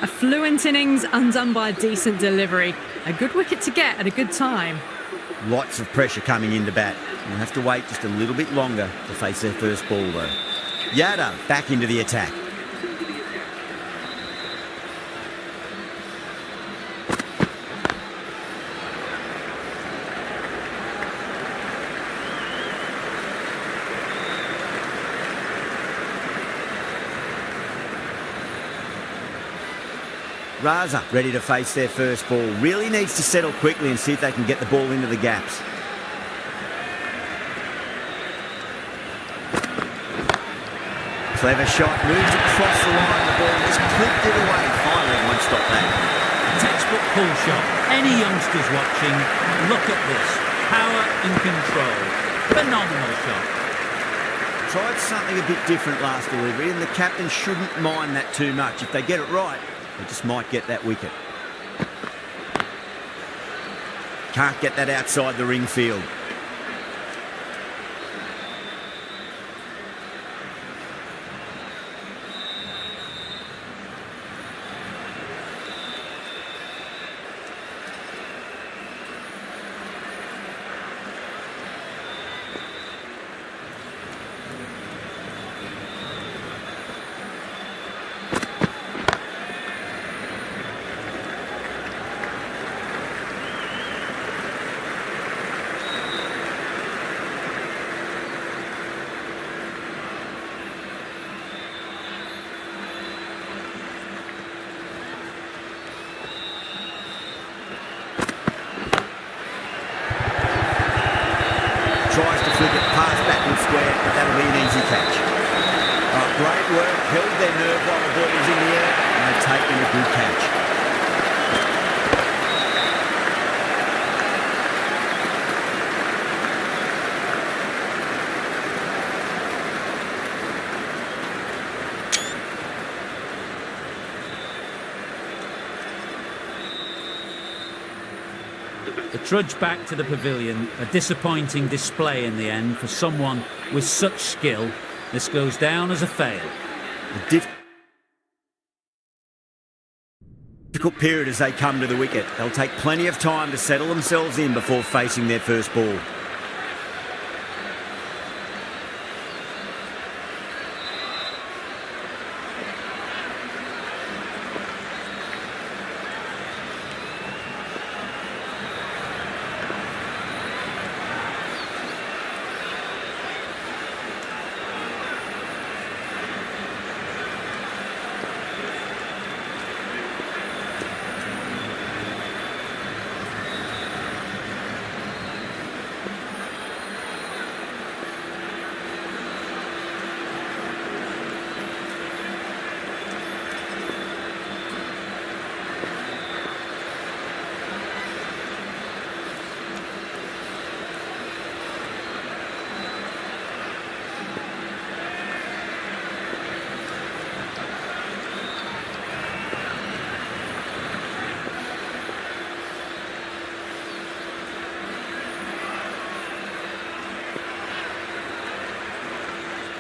A fluent innings undone by a decent delivery. A good wicket to get at a good time. Lots of pressure coming in to bat. We'll have to wait just a little bit longer to face their first ball, though. Yada back into the attack. Raza ready to face their first ball. Really needs to settle quickly and see if they can get the ball into the gaps. Clever shot, moves across the line, the ball just clipped it away. Finally, won't stop that. Textbook pull shot. Any youngsters watching, look at this. Power and control. Phenomenal shot. Tried something a bit different last delivery, and the captain shouldn't mind that too much. If they get it right, they just might get that wicket. Can't get that outside the ring field. Tries to flick it past backward square, but that'll be an easy catch. Great work, held their nerve while the ball was in the air, and they've taken a good catch. The trudge back to the pavilion, a disappointing display in the end for someone with such skill. This goes down as a fail. The difficult period as they come to the wicket. They'll take plenty of time to settle themselves in before facing their first ball.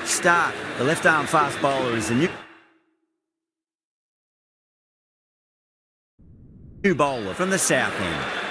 Start. The left-arm fast bowler is the new bowler from the south end.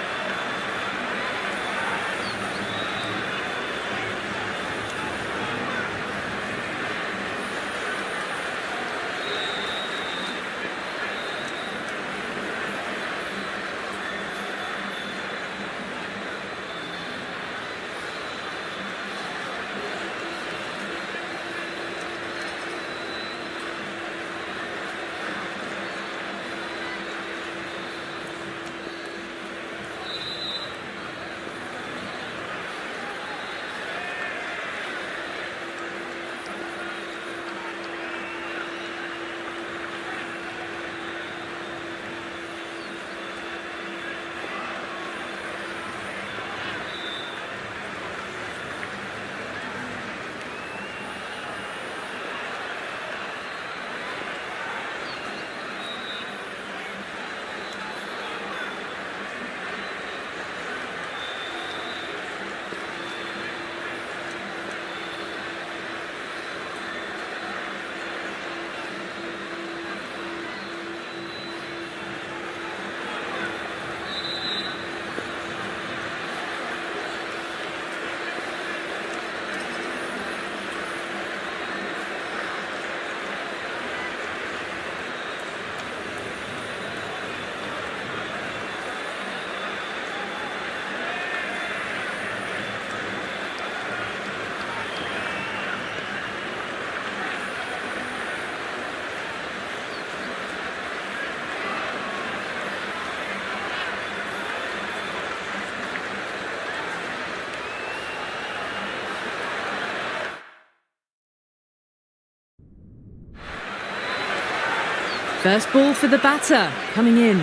First ball for the batter, coming in.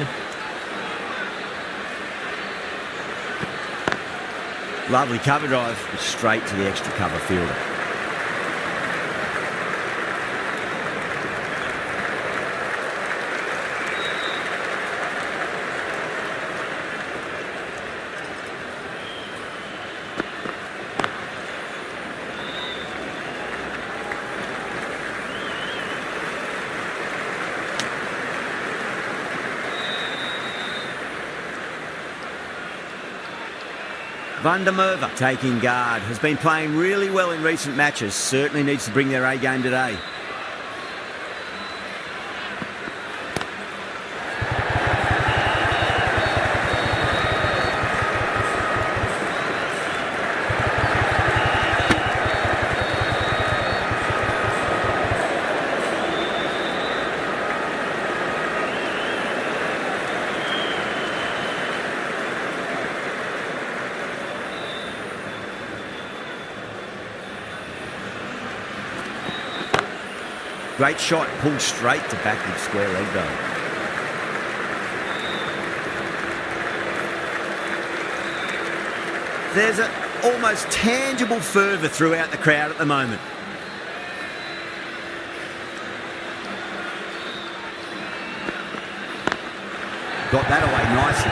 Lovely cover drive, straight to the extra cover fielder. Van der Merwe taking guard, has been playing really well in recent matches, certainly needs to bring their A game today. Great shot, pulled straight to backward square leg though. There's an almost tangible fervour throughout the crowd at the moment. Got that away nicely.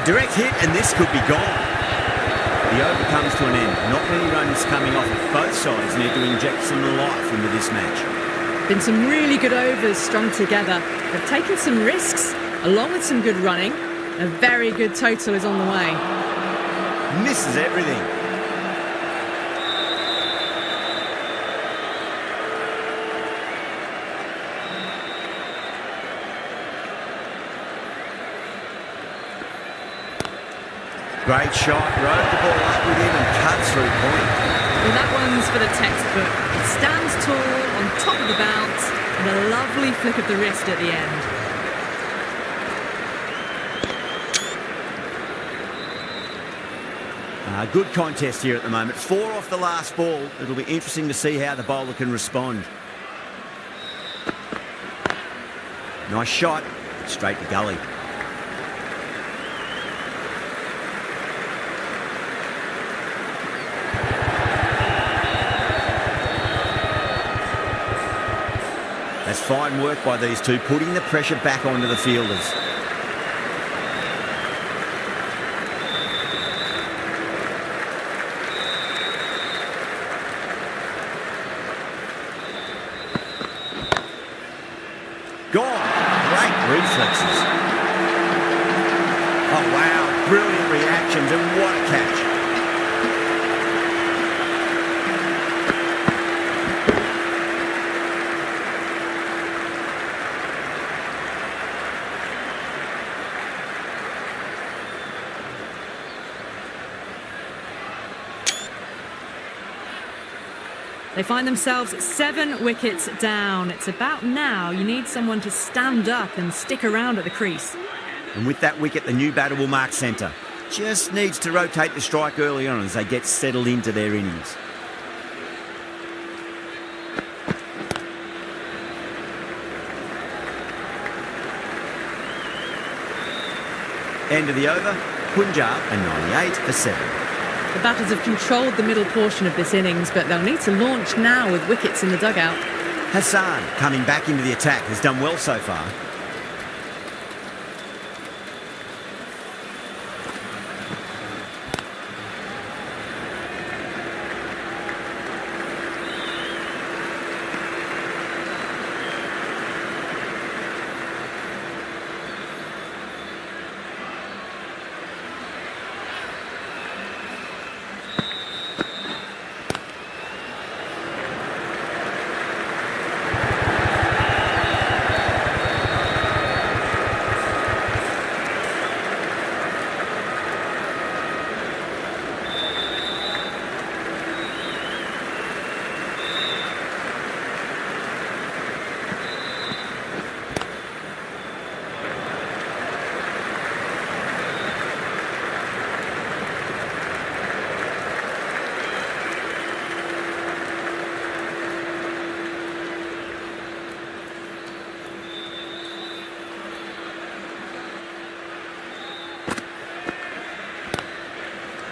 A direct hit and this could be gone. The over comes to an end. Not many runs coming off. Both sides need to inject some life into this match. Been some really good overs strung together. They've taken some risks, along with some good running. A very good total is on the way. Misses everything. Great shot, rode the ball up with him and cut through point. Well, that one's for the textbook. It stands tall on top of the bounce and a lovely flick of the wrist at the end. Good contest here at the moment. 4 off the last ball. It'll be interesting to see how the bowler can respond. Nice shot. Straight to gully. That's fine work by these two, putting the pressure back onto the fielders. Gone. Great reflexes. Oh, wow. Brilliant reactions and what a catch. They find themselves 7 wickets down. It's about now you need someone to stand up and stick around at the crease. And with that wicket, the new batter will mark centre. Just needs to rotate the strike early on as they get settled into their innings. End of the over, Punjab and 98 for 7. The batters have controlled the middle portion of this innings, but they'll need to launch now with wickets in the dugout. Hassan, coming back into the attack, has done well so far.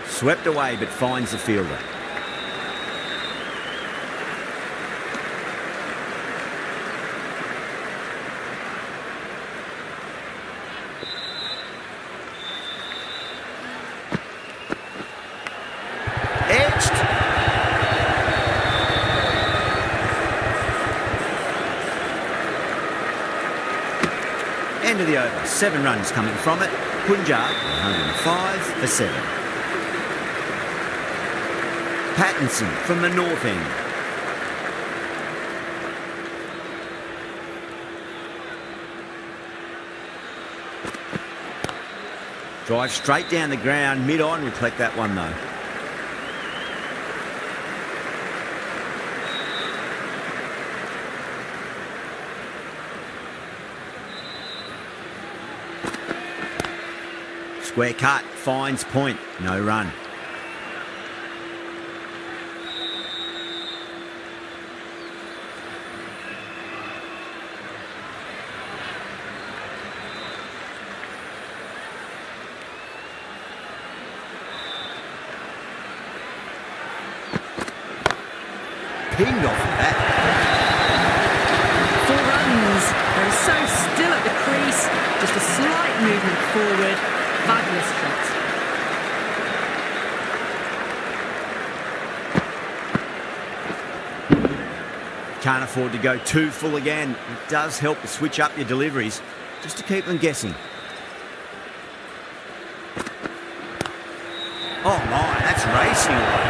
Swept away but finds the fielder. Edged. End of the over. 7 runs coming from it. Punjab 105 for 7. Pattinson from the north end. Drive straight down the ground, mid-on, will collect that one though. Square cut, finds point, no run. Pinged off the bat. 4 runs. They're so still at the crease. Just a slight movement forward. Fabulous shot. can't afford to go too full again. It does help to switch up your deliveries, just to keep them guessing. Oh my, that's racing away.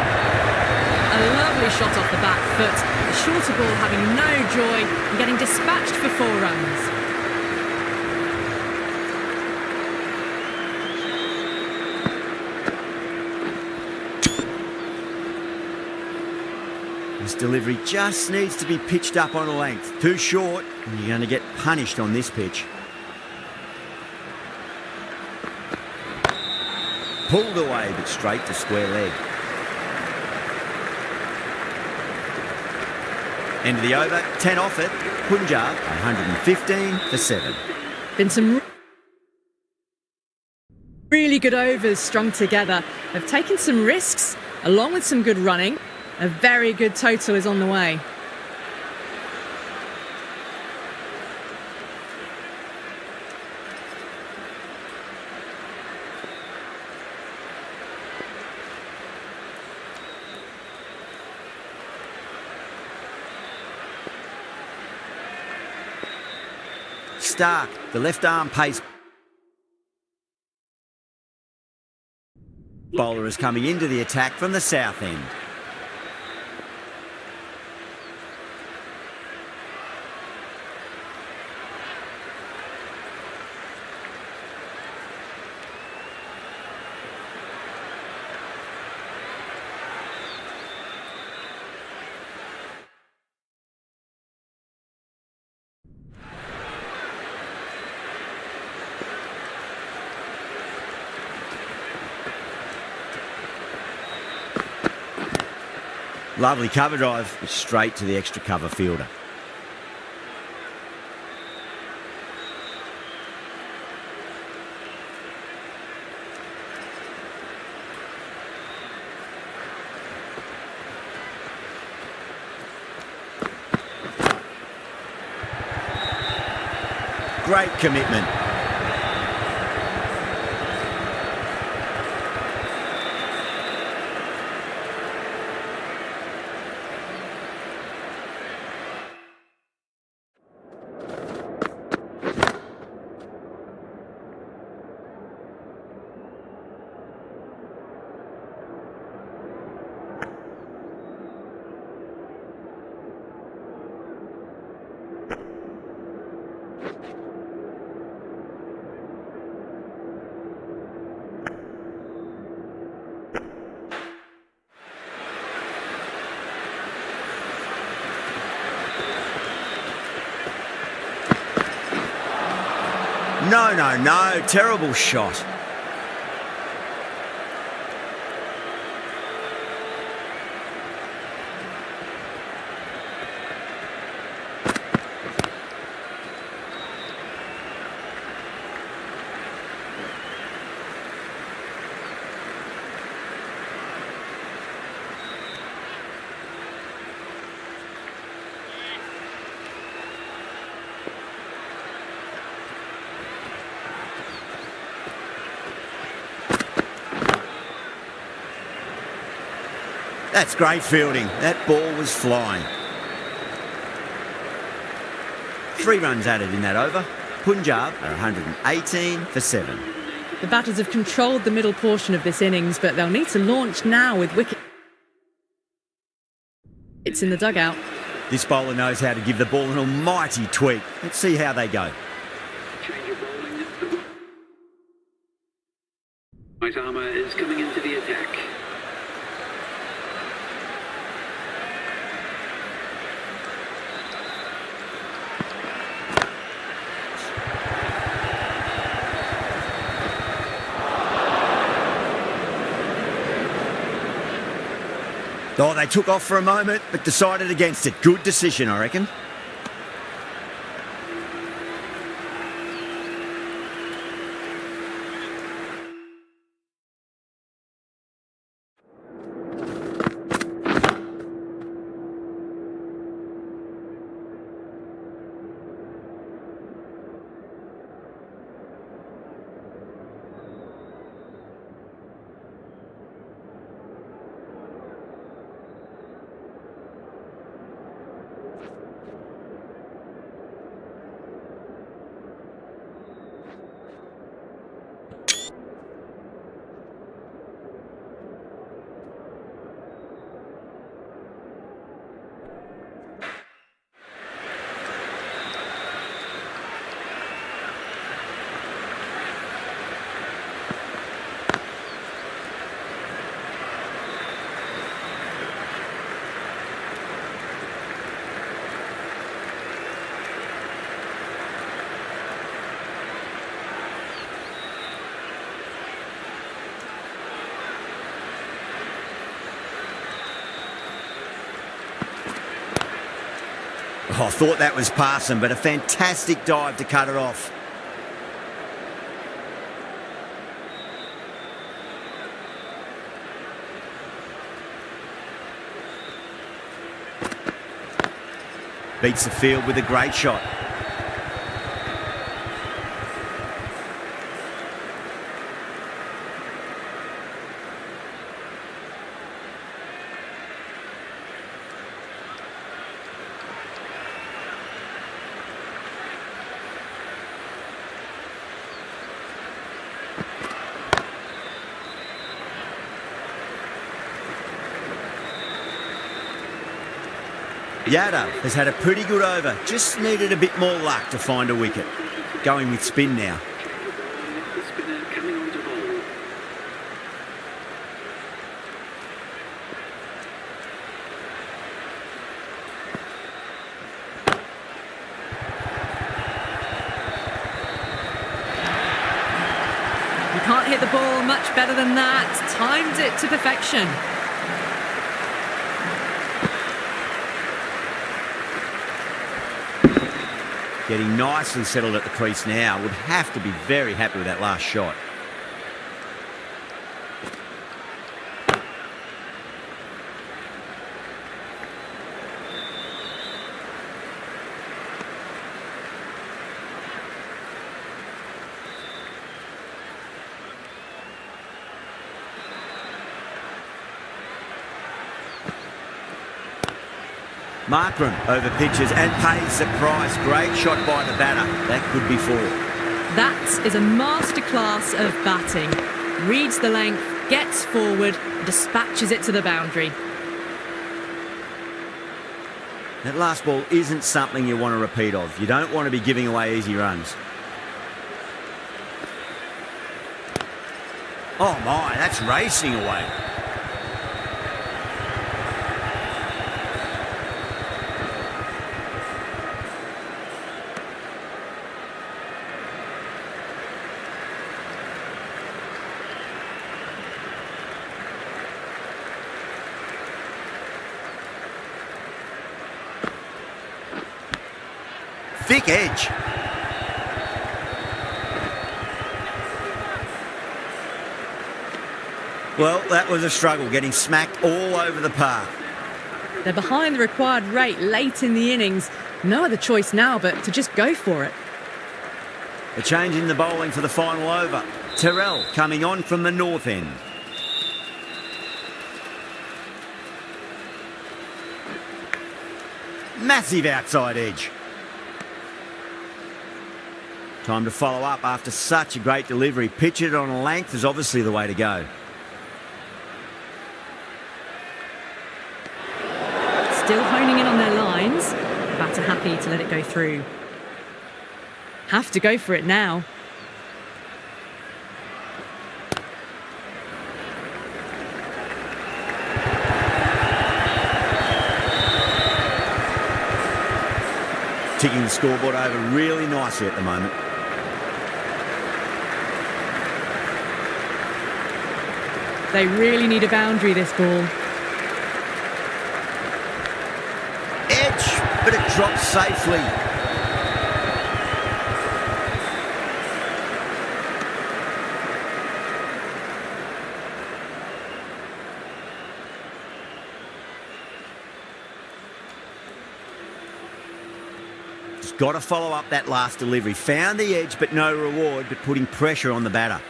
A lovely shot off the back foot. The shorter ball having no joy and getting dispatched for 4 runs. This delivery just needs to be pitched up on a length. Too short, and you're going to get punished on this pitch. Pulled away, but straight to square leg. End of the over, 10 off it. Punjab, 115 for 7. Been some really good overs strung together. Have taken some risks, along with some good running. A very good total is on the way. Stark, the left arm pace bowler is coming into the attack from the south end. Lovely cover drive, straight to the extra cover fielder. Great commitment. No, terrible shot. That's great fielding. That ball was flying. 3 runs added in that over. Punjab are 118 for 7. The batters have controlled the middle portion of this innings, but they'll need to launch now with wickets in the dugout. This bowler knows how to give the ball an almighty tweak. Let's see how they go. Change of bowling. Right armour is coming into the attack. Oh, they took off for a moment, but decided against it. Good decision, I reckon. Oh, I thought that was passing, but a fantastic dive to cut it off. Beats the field with a great shot. Yada has had a pretty good over, just needed a bit more luck to find a wicket. Going with spin now. The spinner coming on to bowl. You can't hit the ball much better than that. Timed it to perfection. Getting nicely settled at the crease now. Would have to be very happy with that last shot. Markram over pitches and pays the price. Great shot by the batter. That could be 4. That is a masterclass of batting. Reads the length, gets forward, dispatches it to the boundary. That last ball isn't something you want to repeat of. You don't want to be giving away easy runs. Oh my, that's racing away. Thick edge. Well, that was a struggle, getting smacked all over the park. They're behind the required rate late in the innings. No other choice now but to just go for it. A change in the bowling for the final over. Terrell coming on from the north end. Massive outside edge. Time to follow up after such a great delivery. Pitch it on a length is obviously the way to go. Still honing in on their lines. Batter happy to let it go through. Have to go for it now. Ticking the scoreboard over really nicely at the moment. They really need a boundary, this ball. Edge, but it drops safely. Just got to follow up that last delivery. Found the edge, but no reward, but putting pressure on the batter.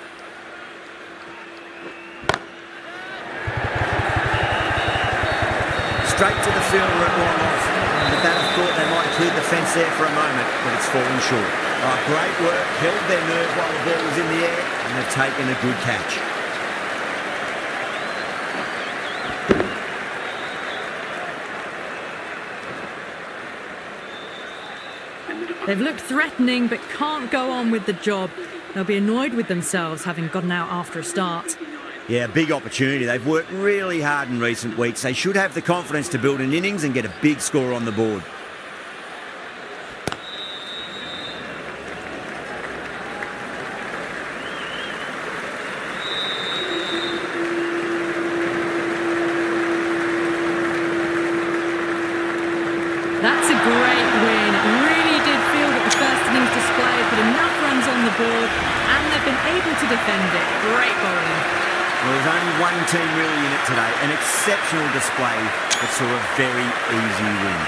Straight to the fielder at long off. The batter thought they might have cleared the fence there for a moment, but it's fallen short. Oh, great work, held their nerve while the ball was in the air, and they've taken a good catch. They've looked threatening but can't go on with the job. They'll be annoyed with themselves having gotten out after a start. Yeah, big opportunity. They've worked really hard in recent weeks. They should have the confidence to build an innings and get a big score on the board. That's a great Well, there's only one team really in it today. An exceptional display that saw a very easy win.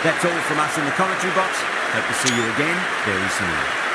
That's all from us in the commentary box. Hope to see you again very soon.